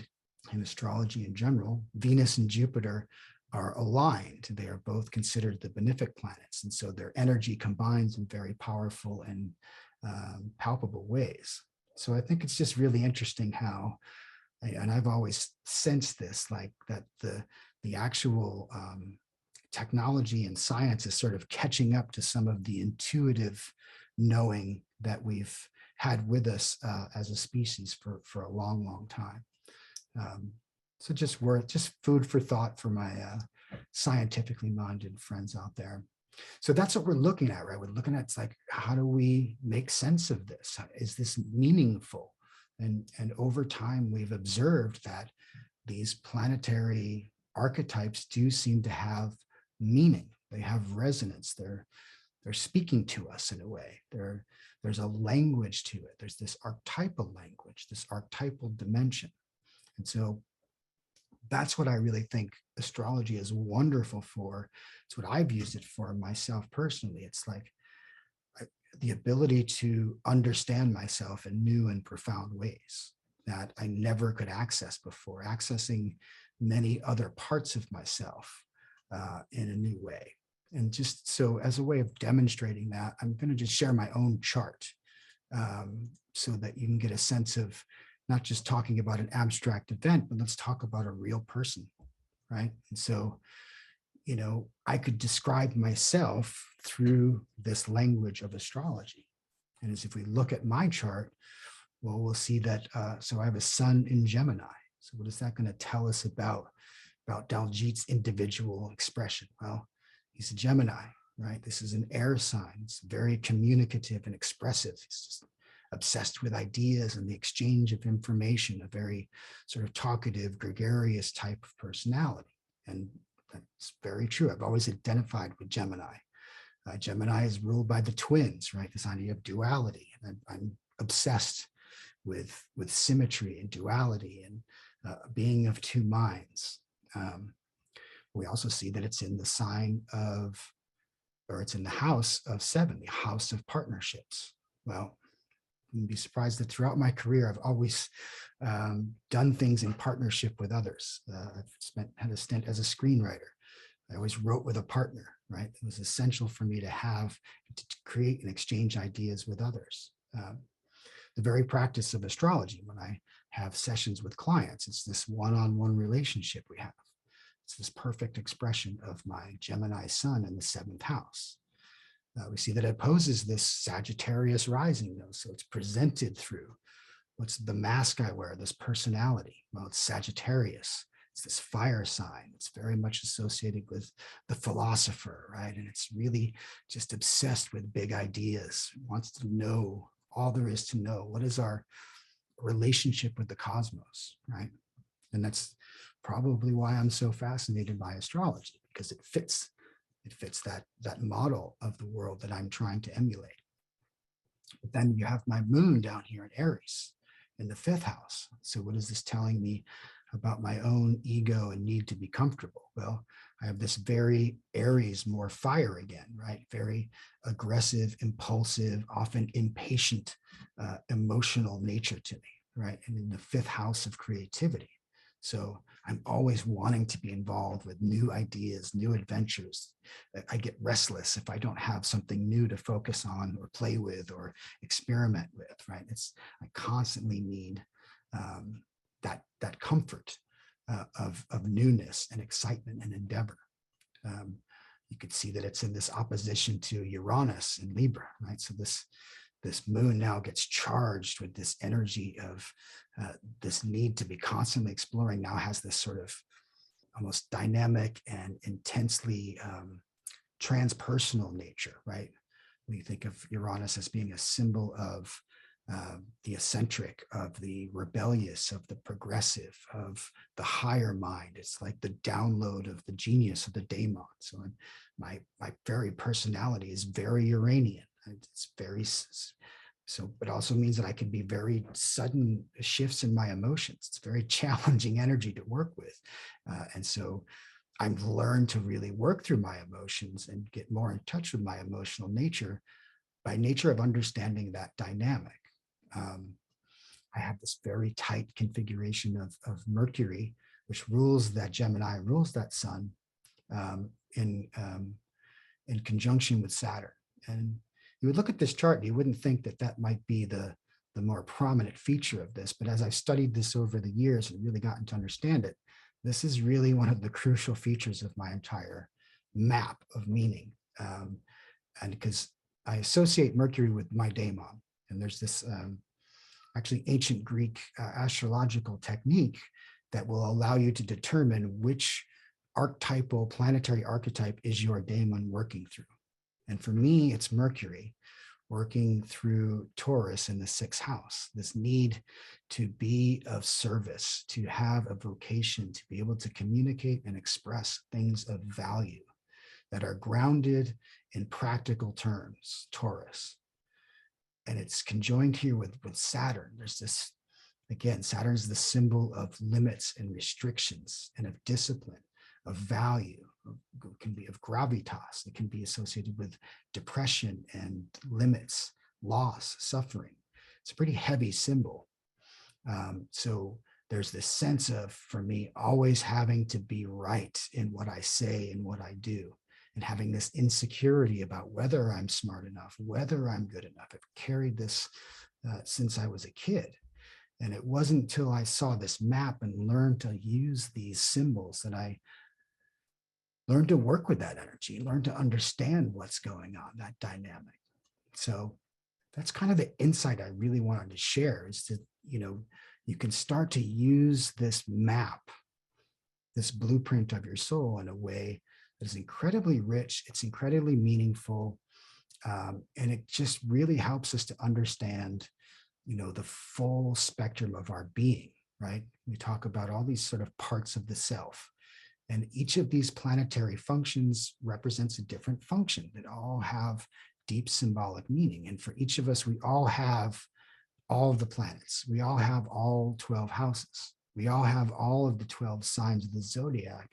and astrology in general, Venus and Jupiter are aligned. They are both considered the benefic planets. And so their energy combines in very powerful and palpable ways. So I think it's just really interesting how, and I've always sensed this, like that the actual technology and science is sort of catching up to some of the intuitive knowing that we've had with us as a species for a long, long time. So just food for thought for my scientifically minded friends out there. So that's what we're looking at, right? We're looking at, it's like, how do we make sense of this? Is this meaningful? And over time, we've observed that these planetary archetypes do seem to have meaning. They have resonance. They're speaking to us in a way. There's a language to it. There's this archetypal language, this archetypal dimension. And so that's what I really think astrology is wonderful for. It's what I've used it for myself personally. It's like the ability to understand myself in new and profound ways that I never could access before, accessing many other parts of myself in a new way. And just so as a way of demonstrating that, I'm going to just share my own chart so that you can get a sense of not just talking about an abstract event, but let's talk about a real person, right? And so, I could describe myself through this language of astrology. And as if we look at my chart, well, we'll see that, so I have a sun in Gemini. So what is that going to tell us about Daljeet's individual expression? Well, he's a Gemini, right? This is an air sign. It's very communicative and expressive. He's just obsessed with ideas and the exchange of information, a very sort of talkative, gregarious type of personality. And that's very true. I've always identified with Gemini. Gemini is ruled by the twins, right? This idea of duality. And I'm obsessed with symmetry and duality and being of two minds. We also see that it's in the sign of, or it's in the house of 7, the house of partnerships. Well, you'd be surprised that throughout my career, I've always done things in partnership with others. I've had a stint as a screenwriter. I always wrote with a partner, right? It was essential for me to create and exchange ideas with others. The very practice of astrology, when I have sessions with clients, it's this one-on-one relationship we have. It's this perfect expression of my Gemini sun in the 7th house. We see that it opposes this Sagittarius rising, though. So it's presented through what's the mask I wear, this personality. Well, it's Sagittarius. It's this fire sign. It's very much associated with the philosopher, right? And it's really just obsessed with big ideas, wants to know all there is to know. What is our relationship with the cosmos, right? And that's probably why I'm so fascinated by astrology, because it fits that model of the world that I'm trying to emulate. But then you have my moon down here in Aries in the 5th house. So what is this telling me about my own ego and need to be comfortable? Well, I have this very Aries, more fire again, right? Very aggressive, impulsive, often impatient, emotional nature to me, right? And in the fifth house of creativity. So I'm always wanting to be involved with new ideas, new adventures. I get restless if I don't have something new to focus on or play with or experiment with, right? I constantly need that comfort of newness and excitement and endeavor. You could see that it's in this opposition to Uranus in Libra, right? So this moon now gets charged with this energy of this need to be constantly exploring, now has this sort of almost dynamic and intensely transpersonal nature, right? We think of Uranus as being a symbol of the eccentric, of the rebellious, of the progressive, of the higher mind. It's like the download of the genius of the daemon. So my very personality is very Uranian. It's very, so it also means that I can be very sudden shifts in my emotions. It's very challenging energy to work with. And so I've learned to really work through my emotions and get more in touch with my emotional nature by nature of understanding that dynamic. I have this very tight configuration of Mercury, which rules that Gemini, rules that sun in conjunction with Saturn. And you would look at this chart and you wouldn't think that that might be the more prominent feature of this. But as I've studied this over the years and really gotten to understand it, this is really one of the crucial features of my entire map of meaning. And because I associate Mercury with my daemon. And there's this actually ancient Greek astrological technique that will allow you to determine which archetypal planetary archetype is your daemon working through. And for me, it's Mercury working through Taurus in the sixth house, this need to be of service, to have a vocation, to be able to communicate and express things of value that are grounded in practical terms, Taurus. And it's conjoined here with Saturn. There's this, again, Saturn is the symbol of limits and restrictions and of discipline, of value. It can be of gravitas. It can be associated with depression and limits, loss, suffering. It's a pretty heavy symbol. So there's this sense of, for me, always having to be right in what I say and what I do, and having this insecurity about whether I'm smart enough, whether I'm good enough. I've carried this since I was a kid. And it wasn't until I saw this map and learned to use these symbols that I learned to work with that energy, learn to understand what's going on, that dynamic. So that's kind of the insight I really wanted to share, is that, you can start to use this map, this blueprint of your soul, in a way that is incredibly rich. It's incredibly meaningful. And it just really helps us to understand, the full spectrum of our being, right? We talk about all these sort of parts of the self. And each of these planetary functions represents a different function that all have deep symbolic meaning. And for each of us, we all have all of the planets. We all have all 12 houses. We all have all of the 12 signs of the zodiac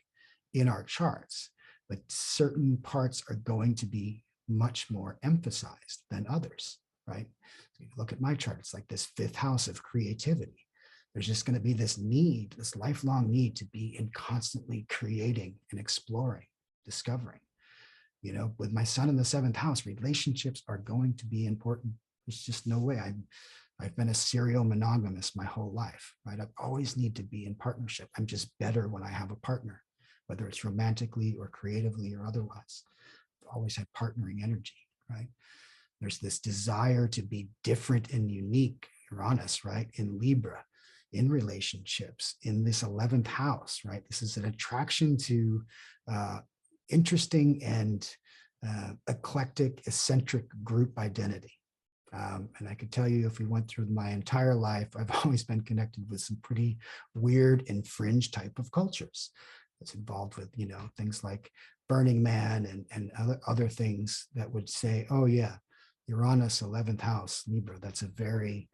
in our charts, but certain parts are going to be much more emphasized than others, right? So you look at my chart, it's like this fifth house of creativity. There's just going to be this need, this lifelong need to be in constantly creating and exploring, discovering. With my son in the seventh house, relationships are going to be important. There's just no way. I've been a serial monogamist my whole life, right? I've always need to be in partnership. I'm just better when I have a partner, whether it's romantically or creatively or otherwise. I've always had partnering energy, right? There's this desire to be different and unique, Uranus, right? In Libra, in relationships, in this 11th house, right? This is an attraction to interesting and eclectic, eccentric group identity. And I could tell you, if we went through my entire life, I've always been connected with some pretty weird and fringe type of cultures. It's involved with, things like Burning Man and other things that would say, oh yeah, Uranus, 11th house, Libra, that's a very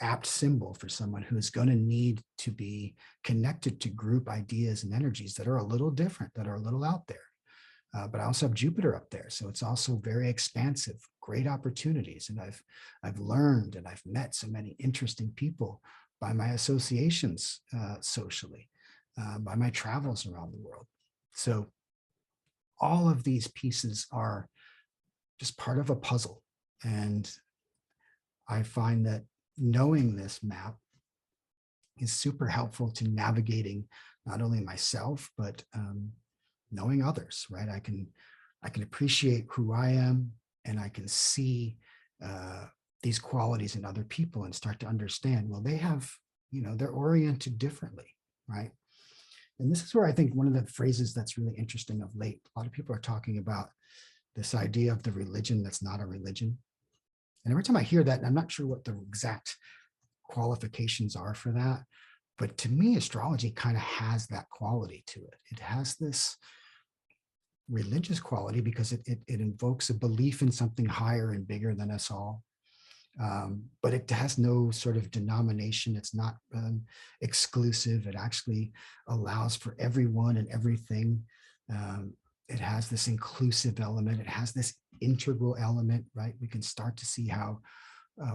apt symbol for someone who's going to need to be connected to group ideas and energies that are a little different, that are a little out there. But I also have Jupiter up there, so it's also very expansive, great opportunities. And I've learned and I've met so many interesting people by my associations socially, by my travels around the world. So all of these pieces are just part of a puzzle. And I find that knowing this map is super helpful to navigating not only myself, but knowing others, right? I can appreciate who I am, and I can see these qualities in other people and start to understand, well, they have, they're oriented differently, right? And this is where I think one of the phrases that's really interesting of late, a lot of people are talking about this idea of the religion that's not a religion. And every time I hear that, and I'm not sure what the exact qualifications are for that, but to me, astrology kind of has that quality to it. It has this religious quality because it invokes a belief in something higher and bigger than us all. But it has no sort of denomination. It's not exclusive. It actually allows for everyone and everything. It has this inclusive element. It has this integral element, right? We can start to see how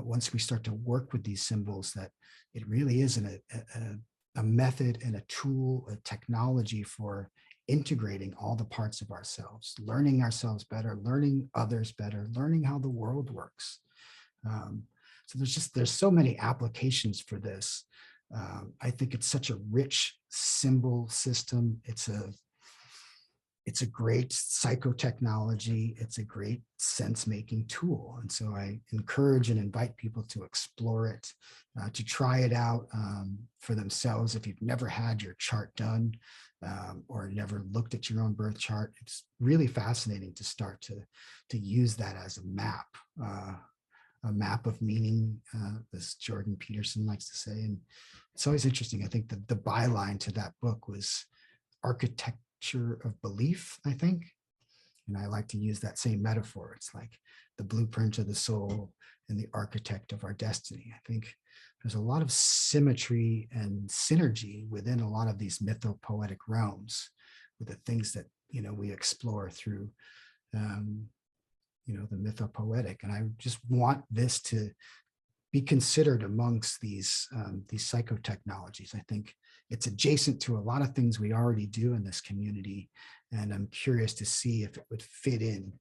once we start to work with these symbols, that it really is a method and a tool, a technology for integrating all the parts of ourselves, learning ourselves better, learning others better, learning how the world works. So there's so many applications for this. I think it's such a rich symbol system. It's a great psychotechnology. It's a great sense-making tool. And so I encourage and invite people to explore it, to try it out for themselves. If you've never had your chart done or never looked at your own birth chart, it's really fascinating to start to use that as a map of meaning, as Jordan Peterson likes to say. And it's always interesting. I think the byline to that book was architecture of belief, I think. And I like to use that same metaphor. It's like the blueprint of the soul and the architect of our destiny. I think there's a lot of symmetry and synergy within a lot of these mythopoetic realms with the things that, we explore through the mythopoetic. And I just want this to be considered amongst these psychotechnologies. I think it's adjacent to a lot of things we already do in this community, and I'm curious to see if it would fit in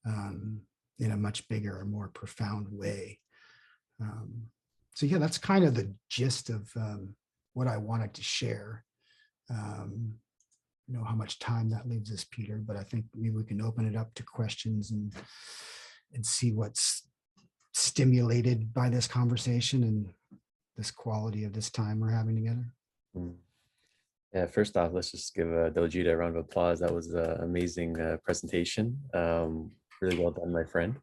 a much bigger or more profound way. So yeah, that's kind of the gist of what I wanted to share. Know how much time that leaves us, Peter, but I think maybe we can open it up to questions and see what's stimulated by this conversation and this quality of this time we're having together. Yeah, first off, let's just give Daljeet a round of applause. That was an amazing presentation. Really well done, my friend.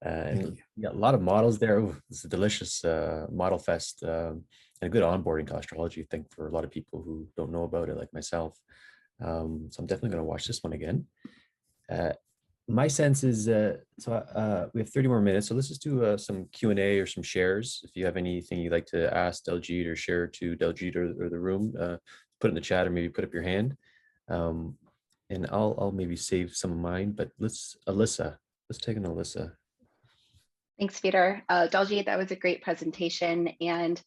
And you got a lot of models there. Ooh, it's a delicious model fest and a good onboarding to astrology, I think, for a lot of people who don't know about it, like myself. So I'm definitely going to watch this one again. My sense is, we have 30 more minutes, so let's just do some Q&A or some shares. If you have anything you'd like to ask Daljeet or share to Daljeet or the room, put it in the chat or maybe put up your hand. And I'll maybe save some of mine, but let's take an Alyssa. Thanks, Peter. Daljeet, that was a great presentation. And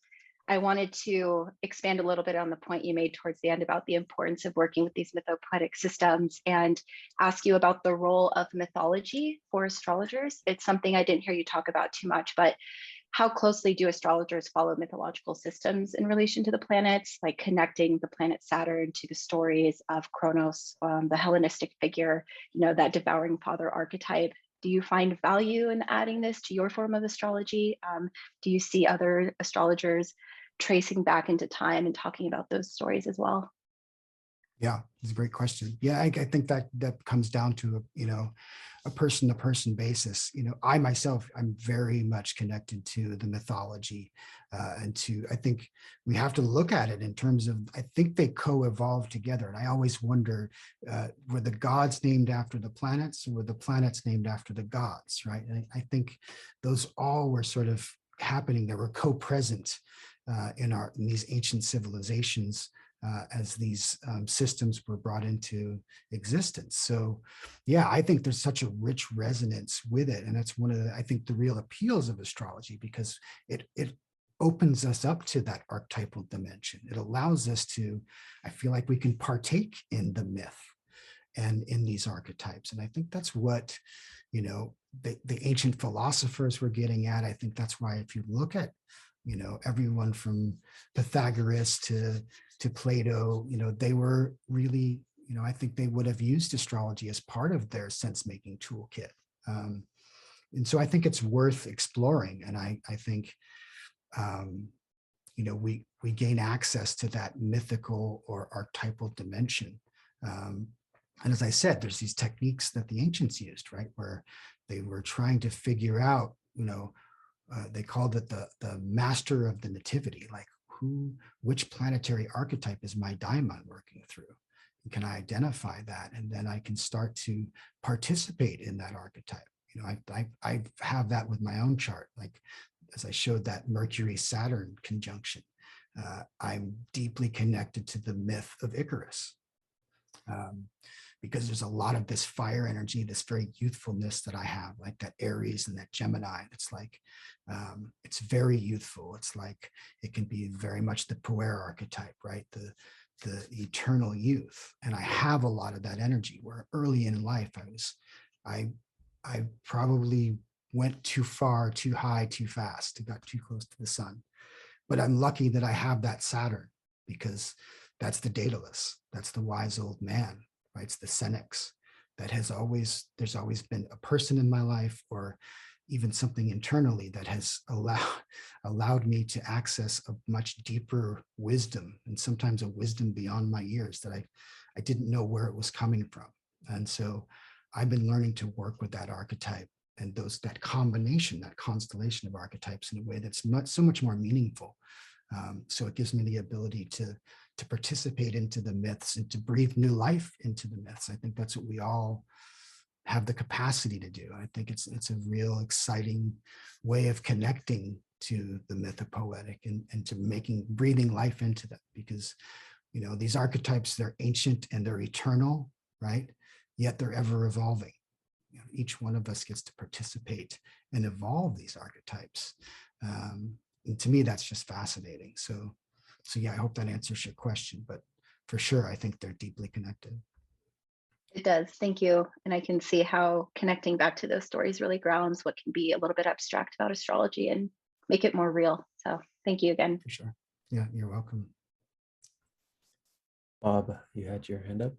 I wanted to expand a little bit on the point you made towards the end about the importance of working with these mythopoetic systems and ask you about the role of mythology for astrologers. It's something I didn't hear you talk about too much, but how closely do astrologers follow mythological systems in relation to the planets, like connecting the planet Saturn to the stories of Kronos, the Hellenistic figure, that devouring father archetype? Do you find value in adding this to your form of astrology? Do you see other astrologers tracing back into time and talking about those stories as well? Yeah, it's a great question. Yeah, I think that comes down to a person-to-person basis. I myself, I'm very much connected to the mythology, and I think we have to look at it in terms of, I think they co-evolve together. And I always wonder, were the gods named after the planets, or were the planets named after the gods, right? And I think those all were sort of happening. They were co-present in these ancient civilizations. as these systems were brought into existence. So yeah, I think there's such a rich resonance with it. And that's one of the, I think, the real appeals of astrology, because it opens us up to that archetypal dimension. It allows us to, I feel like we can partake in the myth and in these archetypes. And I think that's what, you know, the ancient philosophers were getting at. I think that's why, if you look at, you know, everyone from Pythagoras to Plato, you know, they were really, you know, I think they would have used astrology as part of their sense-making toolkit. And so I think it's worth exploring. And I think, you know, we gain access to that mythical or archetypal dimension. And as I said, there's these techniques that the ancients used, right, where they were trying to figure out, you know, they called it the master of the nativity, like which planetary archetype is my daimon working through? And can I identify that? And then I can start to participate in that archetype. You know, I have that with my own chart. Like, as I showed that Mercury-Saturn conjunction, I'm deeply connected to the myth of Icarus. Because there's a lot of this fire energy, this very youthfulness that I have, like that Aries and that Gemini. It's like, it's very youthful. It's like, it can be very much the puer archetype, right? The eternal youth. And I have a lot of that energy, where early in life, I probably went too far, too high, too fast. It got too close to the sun. But I'm lucky that I have that Saturn, because that's the Daedalus. That's the wise old man, right? It's the Senex that there's always been a person in my life, or even something internally, that has allowed me to access a much deeper wisdom, and sometimes a wisdom beyond my years that I didn't know where it was coming from. And so I've been learning to work with that archetype and that combination, that constellation of archetypes, in a way that's so much more meaningful. So it gives me the ability to participate into the myths and to breathe new life into the myths. I think that's what we all have the capacity to do. I think it's a real exciting way of connecting to the mythopoetic and to breathing life into them, because, you know, these archetypes, they're ancient and they're eternal, right? Yet they're ever evolving. You know, each one of us gets to participate and evolve these archetypes. And to me, that's just fascinating. So yeah, I hope that answers your question, but for sure, I think they're deeply connected. It does. Thank you. And I can see how connecting back to those stories really grounds what can be a little bit abstract about astrology and make it more real. So thank you again. For sure. Yeah, you're welcome. Bob, you had your hand up.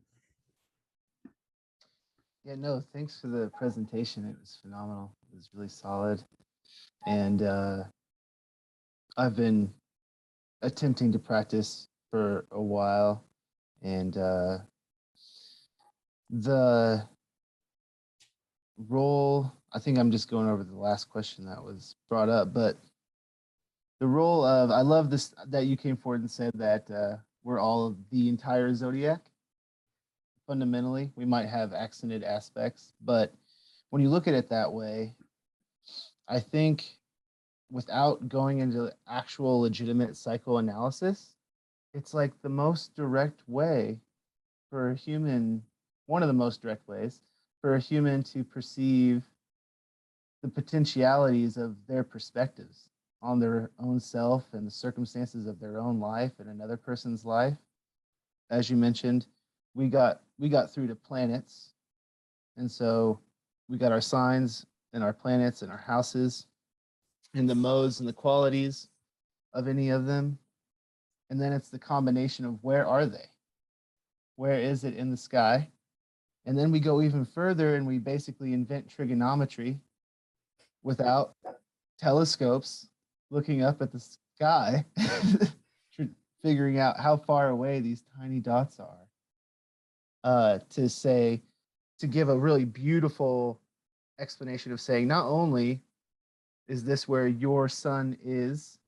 Yeah, no, thanks for the presentation. It was phenomenal. It was really solid. And I've been attempting to practice for a while. And the role, I think I'm just going over the last question that was brought up, but the role of, I love this, that you came forward and said that we're all the entire zodiac. Fundamentally, we might have accented aspects, but when you look at it that way, I think without going into actual legitimate psychoanalysis, it's like the most direct way for a human, one of the most direct ways for a human to perceive the potentialities of their perspectives on their own self and the circumstances of their own life and another person's life. As you mentioned, we got through to planets. And so we got our signs and our planets and our houses and the modes and the qualities of any of them. And then it's the combination of where are they? Where is it in the sky? And then we go even further and we basically invent trigonometry without telescopes looking up at the sky, figuring out how far away these tiny dots are, to give a really beautiful explanation of saying, not only is this where your sun is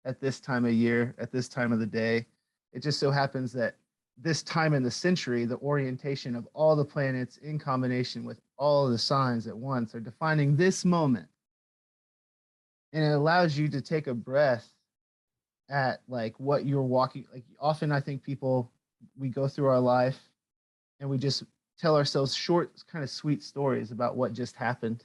at this time of year, at this time of the day, it just so happens that this time in the century, the orientation of all the planets in combination with all of the signs at once are defining this moment. And it allows you to take a breath at like what you're walking, like often I think we go through our life and we just tell ourselves short, kind of sweet stories about what just happened.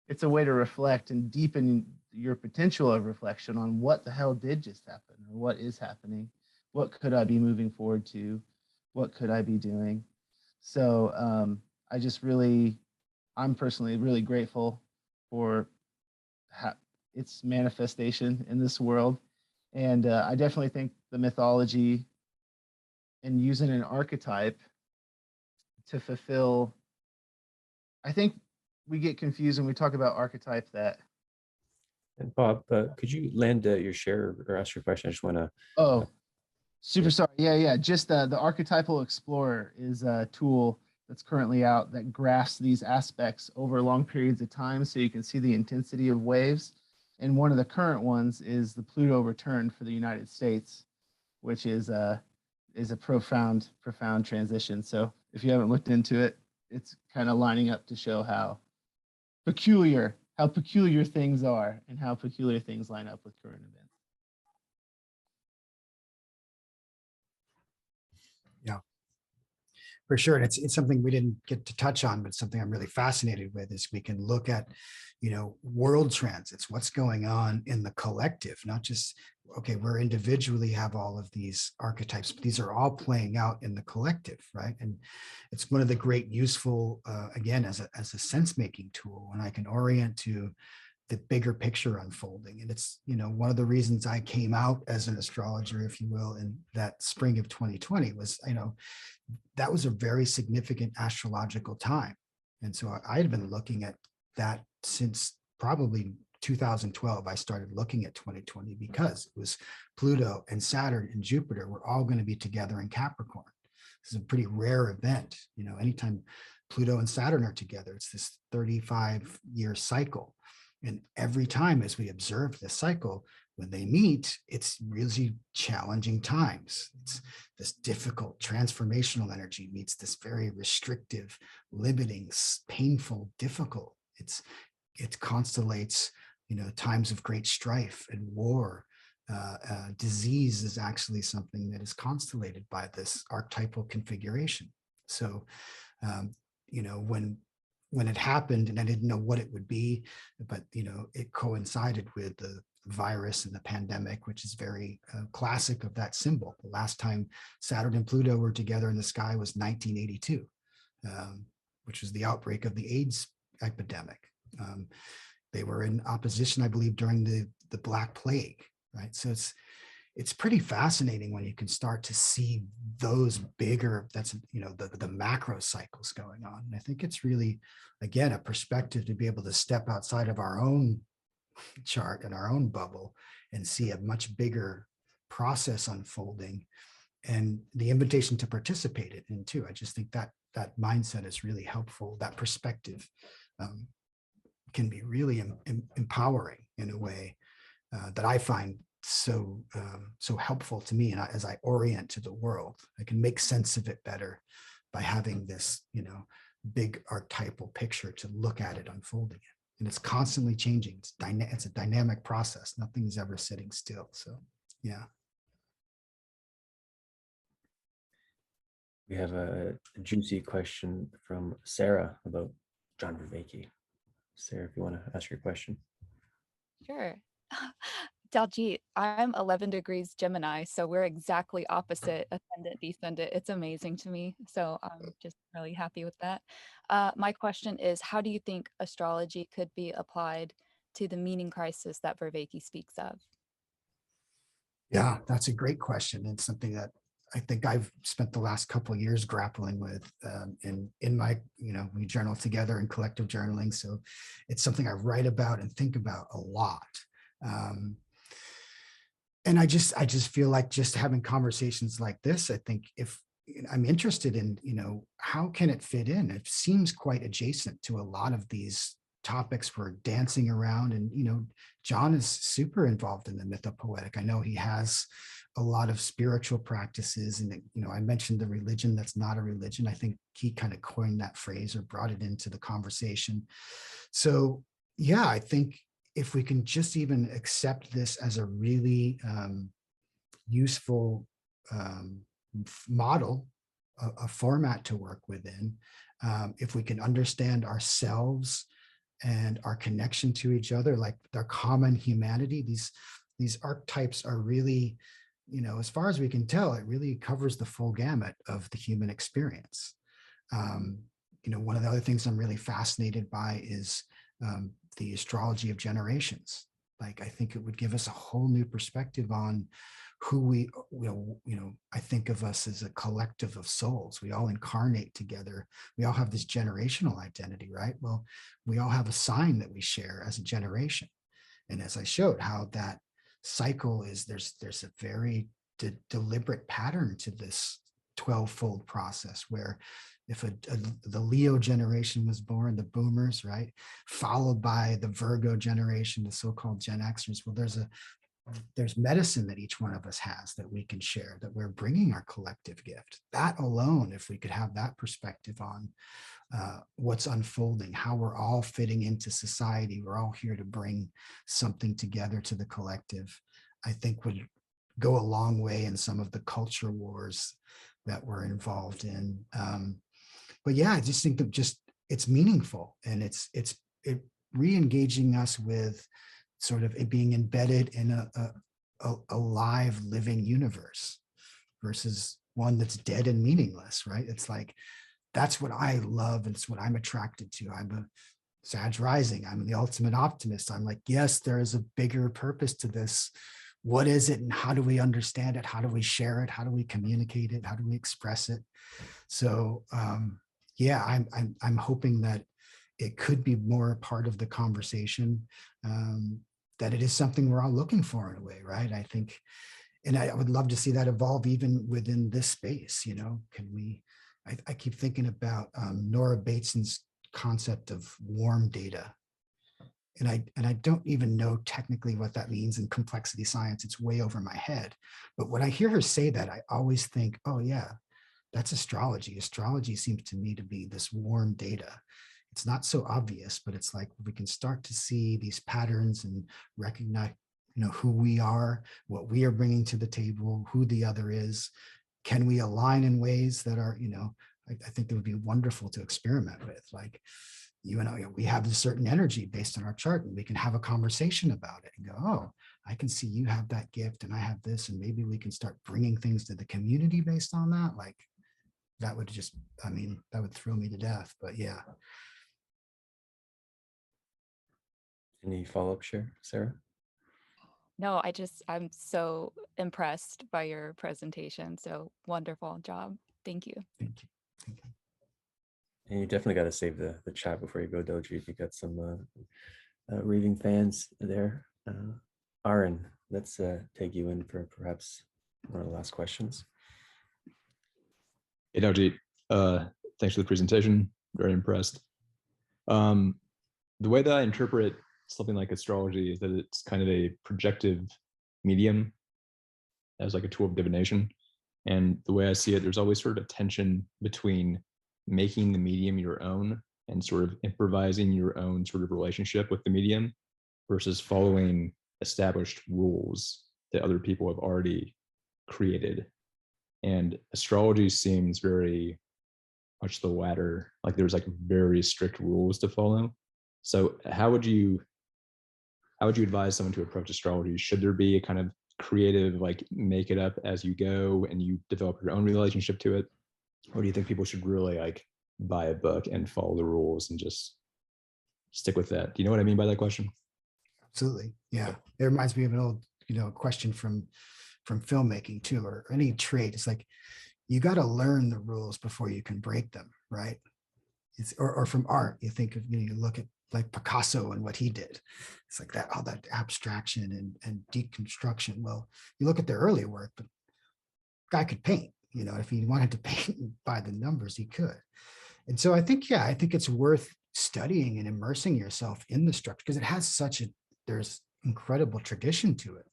It's a way to reflect and deepen your potential of reflection on what the hell did just happen or what is happening. What could I be moving forward to? What could I be doing? So I'm personally really grateful for its manifestation in this world. And I definitely think the mythology and using an archetype to fulfill, I think we get confused when we talk about archetype that. And Bob, could you land your share or ask your question? I just want to. Oh, super sorry. Yeah. Just the Archetypal Explorer is a tool that's currently out that graphs these aspects over long periods of time so you can see the intensity of waves. And one of the current ones is the Pluto return for the United States, which is a profound transition. So if you haven't looked into it, it's kind of lining up to show how peculiar things are and how peculiar things line up with current events. Yeah, for sure. And it's something we didn't get to touch on, but something I'm really fascinated with is we can look at, world transits, what's going on in the collective, not just, okay, we're individually have all of these archetypes, but these are all playing out in the collective, right? And it's one of the great useful, again, as a sense-making tool, when I can orient to the bigger picture unfolding. And it's, one of the reasons I came out as an astrologer, if you will, in that spring of 2020 was, that was a very significant astrological time. And so I had been looking at that since probably 2012. I started looking at 2020 because it was Pluto and Saturn and Jupiter were all going to be together in Capricorn. This is a pretty rare event. Anytime Pluto and Saturn are together, it's this 35-year cycle. And every time as we observe this cycle, when they meet, it's really challenging times. It's this difficult transformational energy meets this very restrictive, limiting, painful, difficult. It constellates, times of great strife and war. Disease is actually something that is constellated by this archetypal configuration. So, when it happened, and I didn't know what it would be, but it coincided with the virus and the pandemic, which is very classic of that symbol. The last time Saturn and Pluto were together in the sky was 1982, which was the outbreak of the AIDS epidemic. They were in opposition, I believe, during the Black Plague, right? So it's pretty fascinating when you can start to see those bigger, the macro cycles going on. And I think it's really, again, a perspective to be able to step outside of our own chart and our own bubble and see a much bigger process unfolding, and the invitation to participate in too. I just think that mindset is really helpful. That perspective can be really empowering in a way that I find so helpful to me. And as I orient to the world, I can make sense of it better by having this, big archetypal picture to look at it unfolding it. And it's constantly changing. It's a dynamic process. Nothing is ever sitting still. So, yeah. We have a juicy question from Sarah about John Vervaeke. Sarah, if you want to ask your question. Sure. Daljeet, I'm 11 degrees Gemini, so we're exactly opposite ascendant, descendant. It's amazing to me. So I'm just really happy with that. My question is, how do you think astrology could be applied to the meaning crisis that Vervaeke speaks of? Yeah, that's a great question. It's something that I think I've spent the last couple of years grappling with in my, we journal together in collective journaling. So it's something I write about and think about a lot. And I just feel like just having conversations like this, I think if I'm interested in, how can it fit in? It seems quite adjacent to a lot of these topics we're dancing around. And, John is super involved in the mythopoetic. I know he has a lot of spiritual practices. And, I mentioned the religion that's not a religion. I think he kind of coined that phrase or brought it into the conversation. So, yeah, I think if we can just even accept this as a really useful model, a format to work within, if we can understand ourselves and our connection to each other, like their common humanity, these archetypes are really, you know, as far as we can tell, it really covers the full gamut of the human experience. You know, one of the other things I'm really fascinated by is the astrology of generations. Like, I think it would give us a whole new perspective on who we, I think of us as a collective of souls. We all incarnate together. We all have this generational identity, right? Well, we all have a sign that we share as a generation. And as I showed how that cycle is, there's a very deliberate pattern to this 12-fold process, where if the Leo generation was born, the boomers, right, followed by the Virgo generation, the so-called Gen Xers, well, there's medicine that each one of us has that we can share, that we're bringing our collective gift. That alone, if we could have that perspective on what's unfolding, how we're all fitting into society, we're all here to bring something together to the collective, I think would go a long way in some of the culture wars that we're involved in. But yeah, I just think that it's meaningful, and it's re-engaging us with sort of it being embedded in a live living universe versus one that's dead and meaningless, right? It's like, that's what I love, and it's what I'm attracted to. I'm a Sag rising. I'm the ultimate optimist. I'm like, yes, there is a bigger purpose to this. What is it, and how do we understand it? How do we share it? How do we communicate it? How do we express it? So yeah, I'm hoping that it could be more part of the conversation, that it is something we're all looking for in a way, right? I think, and I would love to see that evolve even within this space. You know, can we? I keep thinking about Nora Bateson's concept of warm data, and I don't even know technically what that means in complexity science. It's way over my head. But when I hear her say that, I always think, oh yeah, that's astrology. Astrology seems to me to be this warm data. It's not so obvious, but it's like we can start to see these patterns and recognize, you know, who we are, what we are bringing to the table, who the other is. Can we align in ways that are, you know, I think that would be wonderful to experiment with. Like, you and I, we have a certain energy based on our chart, and we can have a conversation about it and go, oh, I can see you have that gift and I have this, and maybe we can start bringing things to the community based on that. Like, that would just, I mean, that would thrill me to death. But yeah. Any follow-up, Sarah? No, I'm so impressed by your presentation. So wonderful job. Thank you. Thank you. Thank you. And you definitely got to save the chat before you go, Daljeet. You got some reading fans there. Aaron, let's take you in for perhaps one of the last questions. Hey, Daljeet. Thanks for the presentation. Very impressed. The way that I interpret something like astrology is that it's kind of a projective medium as like a tool of divination. And the way I see it, there's always sort of a tension between making the medium your own and sort of improvising your own sort of relationship with the medium versus following established rules that other people have already created. And astrology seems very much the latter, like there's like very strict rules to follow. So how would you advise someone to approach astrology? Should there be a kind of creative, like make it up as you go and you develop your own relationship to it? Or do you think people should really like buy a book and follow the rules and just stick with that? Do you know what I mean by that question? Absolutely. Yeah. It reminds me of an old, you know, question from filmmaking too, or any trade. It's like, you got to learn the rules before you can break them, right? Or from art, you think of, you know, you look at like Picasso and what he did. It's like that, all that abstraction and deconstruction. Well, you look at their early work, but guy could paint, you know, if he wanted to paint by the numbers, he could. And so I think it's worth studying and immersing yourself in the structure, because it has there's incredible tradition to it.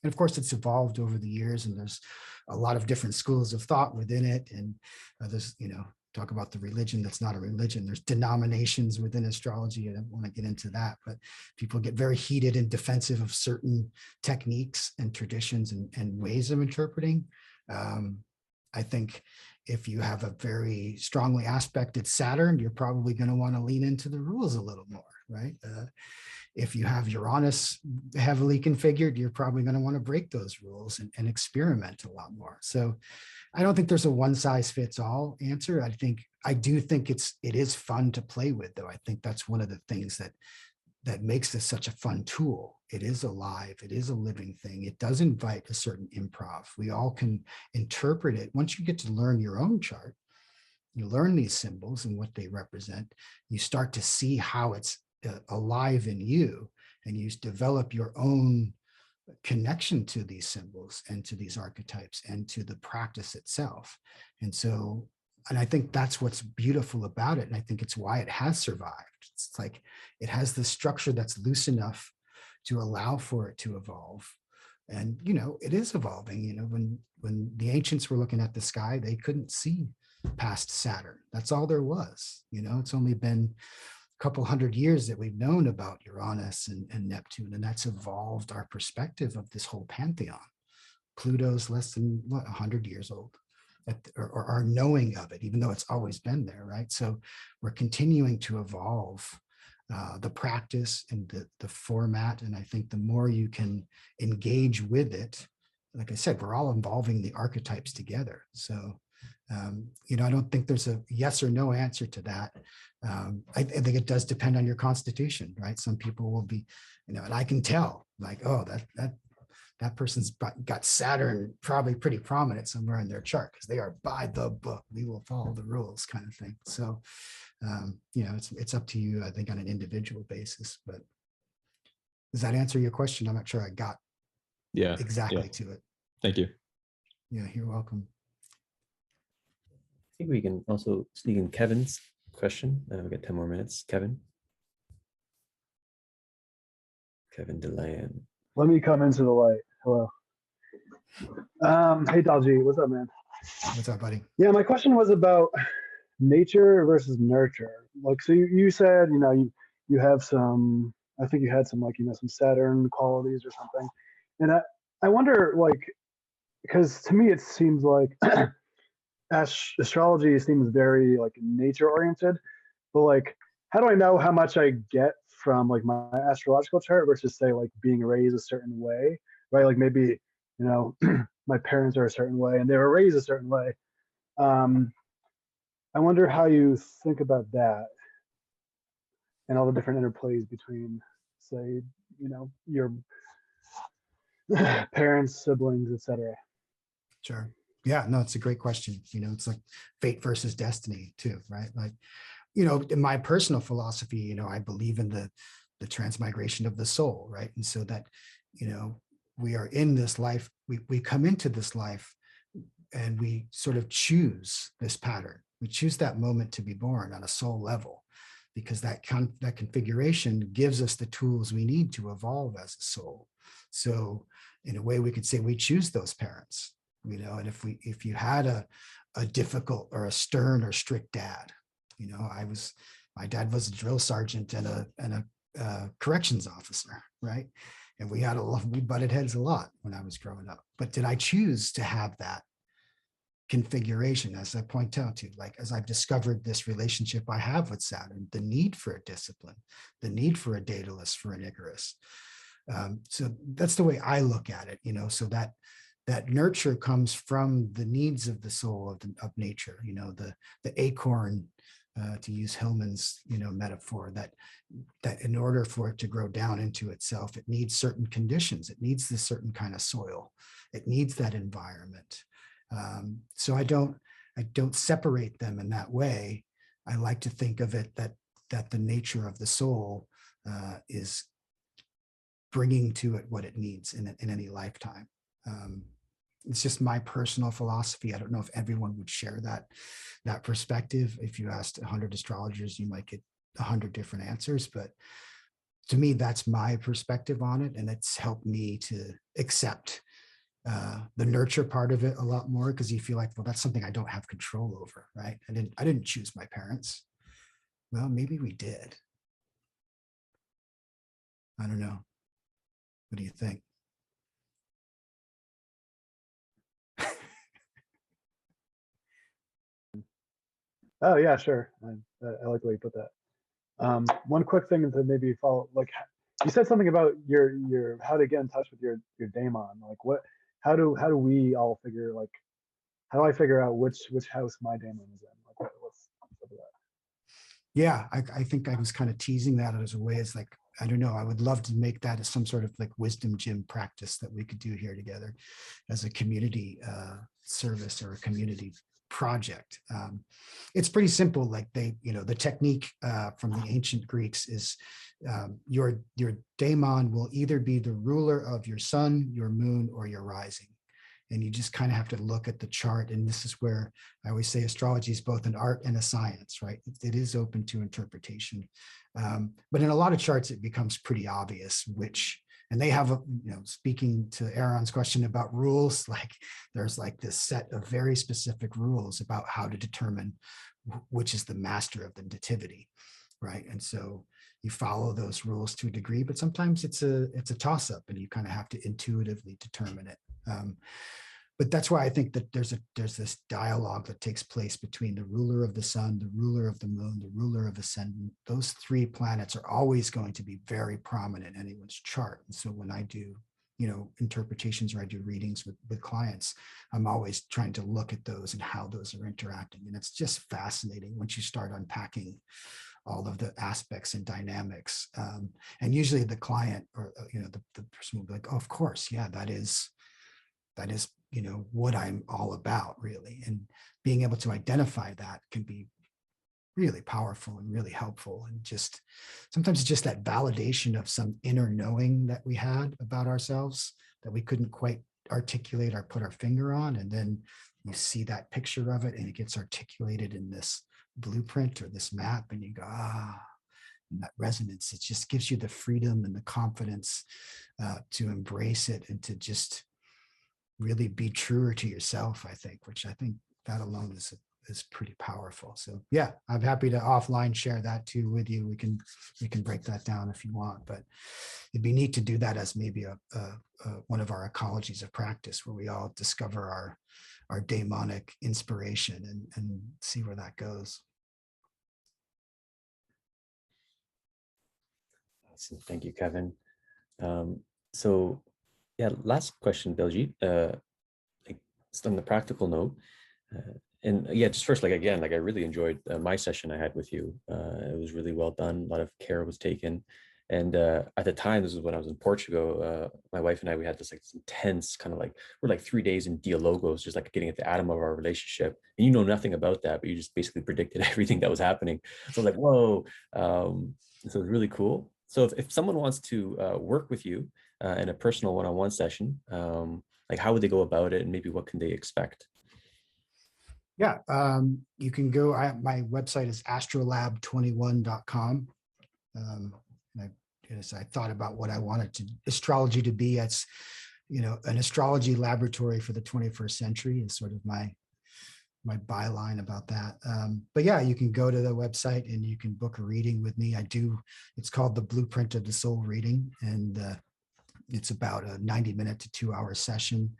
And of course, it's evolved over the years, and there's a lot of different schools of thought within it. And there's, you know, talk about the religion that's not a religion. There's denominations within astrology. I don't want to get into that, but people get very heated and defensive of certain techniques and traditions and ways of interpreting. I think if you have a very strongly aspected Saturn, you're probably going to want to lean into the rules a little more, right? If you have Uranus heavily configured, you're probably going to want to break those rules and experiment a lot more. So I don't think there's a one size fits all answer. I do think it is fun to play with, though. I think that's one of the things that makes this such a fun tool. It is alive. It is a living thing. It does invite a certain improv. We all can interpret it. Once you get to learn your own chart, you learn these symbols and what they represent, you start to see how it's alive in you, and you develop your own connection to these symbols and to these archetypes and to the practice itself. And I think that's what's beautiful about it. And I think it's why it has survived. It's like it has the structure that's loose enough to allow for it to evolve. And, it is evolving. When the ancients were looking at the sky, they couldn't see past Saturn. That's all there was. It's only been a couple hundred years that we've known about Uranus and Neptune, and that's evolved our perspective of this whole pantheon. Pluto's less than 100 years old, or our knowing of it, even though it's always been there, right? So we're continuing to evolve the practice and the format. And I think the more you can engage with it, like I said, we're all involving the archetypes together. So, I don't think there's a yes or no answer to that. I think it does depend on your constitution, right? Some people will be, and I can tell, like, oh, that person's got Saturn probably pretty prominent somewhere in their chart because they are by the book. We will follow the rules, kind of thing. So, it's up to you, I think, on an individual basis. But does that answer your question? I'm not sure I got exactly to it. Thank you. Yeah, you're welcome. I think we can also sneak in Kevin's question. We've got 10 more minutes. Kevin DeLand. Let me come into the light. Hello. Hey, Daljeet. What's up, man? What's up, buddy? Yeah, my question was about nature versus nurture. Like, so you said, you have some, I think you had some, like, some Saturn qualities or something. And I wonder, like, because to me, it seems like astrology seems very, like, nature oriented. But, like, how do I know how much I get from, like, my astrological chart versus, say, like, being raised a certain way, right? Like, maybe, my parents are a certain way and they were raised a certain way. I wonder how you think about that and all the different interplays between, say, your parents, siblings, etc. Sure. Yeah, no, it's a great question. It's like fate versus destiny too, right? Like, in my personal philosophy, I believe in the transmigration of the soul, right? And so that, we are in this life, we come into this life and we sort of choose this pattern. We choose that moment to be born on a soul level, because that configuration gives us the tools we need to evolve as a soul. So in a way, we could say we choose those parents, and if you had a difficult or a stern or strict dad, my dad was a drill sergeant and a corrections officer, right? And we butted heads a lot when I was growing up. But did I choose to have that configuration, as I point out to, like, as I've discovered this relationship I have with Saturn, the need for a discipline, the need for a Daedalus, for an Icarus. So that's the way I look at it, so that nurture comes from the needs of the soul of nature, the acorn, to use Hillman's, metaphor, that in order for it to grow down into itself, it needs certain conditions. It needs this certain kind of soil. It needs that environment. So I don't separate them in that way. I like to think of it that the nature of the soul is bringing to it what it needs in any lifetime. It's just my personal philosophy. I don't know if everyone would share that perspective. If you asked 100 astrologers, you might get 100 different answers. But to me, that's my perspective on it, and it's helped me to accept the nurture part of it a lot more, because you feel like, well, that's something I don't have control over, right? I didn't choose my parents. Well, maybe we did. I don't know. What do you think? Oh yeah, sure. I like the way you put that. One quick thing to maybe follow, like you said something about your how to get in touch with your daemon. Like what? How do we all figure, like how do I figure out which house my daemon is in? Like what's up with that? Yeah, I think I was kind of teasing that as a way. It's like, I don't know, I would love to make that as some sort of like wisdom gym practice that we could do here together as a community service or a community project. It's pretty simple. Like the technique from the ancient Greeks is your daemon will either be the ruler of your sun, your moon, or your rising. And you just kind of have to look at the chart. And this is where I always say astrology is both an art and a science, right? It is open to interpretation. But in a lot of charts, it becomes pretty obvious which, and they have, speaking to Aaron's question about rules, like there's like this set of very specific rules about how to determine which is the master of the nativity, right? And so you follow those rules to a degree, but sometimes it's a toss-up and you kind of have to intuitively determine it. But that's why I think that there's this dialogue that takes place between the ruler of the sun, the ruler of the moon, the ruler of ascendant. Those three planets are always going to be very prominent in anyone's chart. And so when I do, interpretations or I do readings with clients, I'm always trying to look at those and how those are interacting. And it's just fascinating once you start unpacking all of the aspects and dynamics. And usually the client or, the person will be like, oh, of course, yeah, that is, what I'm all about, really. And being able to identify that can be really powerful and really helpful. And just sometimes it's just that validation of some inner knowing that we had about ourselves that we couldn't quite articulate or put our finger on. And then you see that picture of it and it gets articulated in this blueprint or this map, and you go, and that resonance, it just gives you the freedom and the confidence to embrace it and to just really be truer to yourself, I think, which I think that alone is pretty powerful. So yeah, I'm happy to offline share that too with you. We can break that down if you want, but it'd be neat to do that as maybe a one of our ecologies of practice where we all discover our daemonic inspiration and see where that goes. Awesome. Thank you, Kevin. So yeah, last question, Daljeet. Like just on the practical note, and yeah, just first, like again, like I really enjoyed my session I had with you. It was really well done. A lot of care was taken, and at the time, this is when I was in Portugal. My wife and I, we had this like this intense kind of like we're like 3 days in dialogos, just like getting at the atom of our relationship. And you know nothing about that, but you just basically predicted everything that was happening. So like, whoa! So it was really cool. So if someone wants to work with you in a personal one-on-one session, like how would they go about it, and maybe what can they expect? Yeah, you can go, my website is astrolab21.com. As I thought about what I wanted astrology to be, it's, an astrology laboratory for the 21st century is sort of my byline about that. But yeah, you can go to the website and you can book a reading with me. It's called the Blueprint of the Soul reading. And it's about a 90-minute to 2-hour session.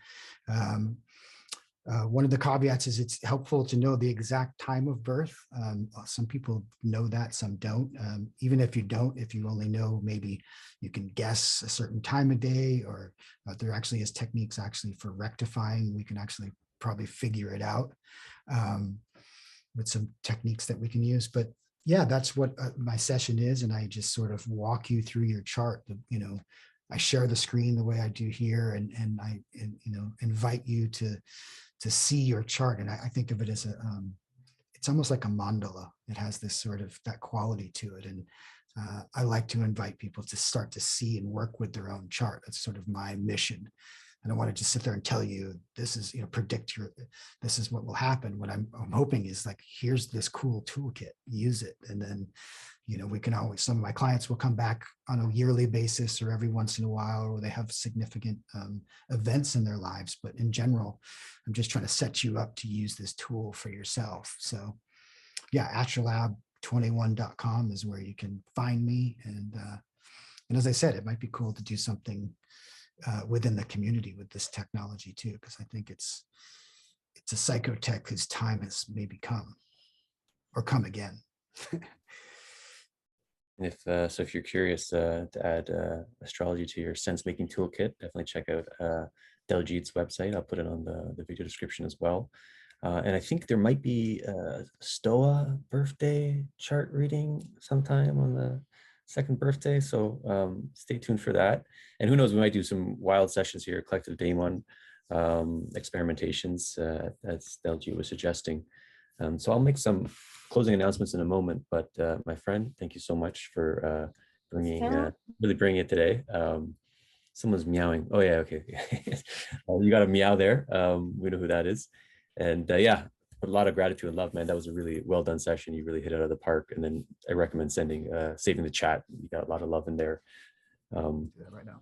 One of the caveats is it's helpful to know the exact time of birth. Some people know that, some don't. Even if you don't, if you only know, maybe you can guess a certain time of day, or there actually is techniques actually for rectifying. We can actually probably figure it out with some techniques that we can use. But yeah, that's what my session is. And I just sort of walk you through your chart. I share the screen the way I do here, and I invite you to see your chart. And I think of it as it's almost like a mandala. It has this sort of that quality to it. And I like to invite people to start to see and work with their own chart. That's sort of my mission. I don't want to just sit there and tell you this is, predict this is what will happen. What I'm hoping is like, here's this cool toolkit, use it. And then, we can always, some of my clients will come back on a yearly basis or every once in a while, or they have significant events in their lives. But in general, I'm just trying to set you up to use this tool for yourself. So yeah, astrolab21.com is where you can find me. And as I said, it might be cool to do something within the community with this technology too, because I think it's a psychotech whose time has maybe come or come again. If you're curious to add astrology to your sense-making toolkit, definitely check out Daljeet's website. I'll put it on the video description as well. And I think there might be a Stoa birthday chart reading sometime on the second birthday. So stay tuned for that. And who knows, we might do some wild sessions here, collective daemon experimentations, as Daljeet was suggesting. So I'll make some closing announcements in a moment, but my friend, thank you so much for really bringing it today. Someone's meowing. Oh yeah, okay. You got a meow there. We know who that is. And yeah, a lot of gratitude and love, man. That was a really well done session. You really hit it out of the park. And then I recommend saving the chat. You got a lot of love in there. Do that right now.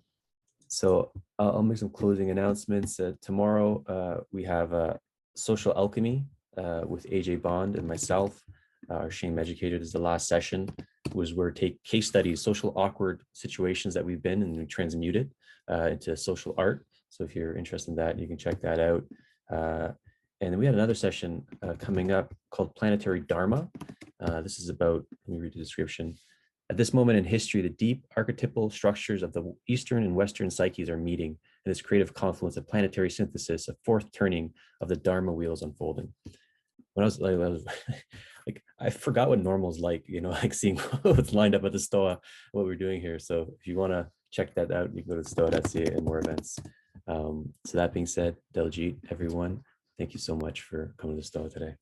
So I'll make some closing announcements. Tomorrow we have Social Alchemy with AJ Bond and myself. Our Shame Educated is the last session, was where we take case studies, social awkward situations that we've been, and we transmute it into social art. So if you're interested in that, you can check that out. And then we had another session coming up called Planetary Dharma. This is about, let me read the description. At this moment in history, the deep archetypal structures of the Eastern and Western psyches are meeting, and this creative confluence of planetary synthesis, a fourth turning of the Dharma wheels unfolding. When I was like, I forgot what normal's like, like seeing what's lined up at the Stoa, what we're doing here. So if you want to check that out, you can go to thestoa.ca and more events. So that being said, Daljeet, everyone, thank you so much for coming to Stoa today.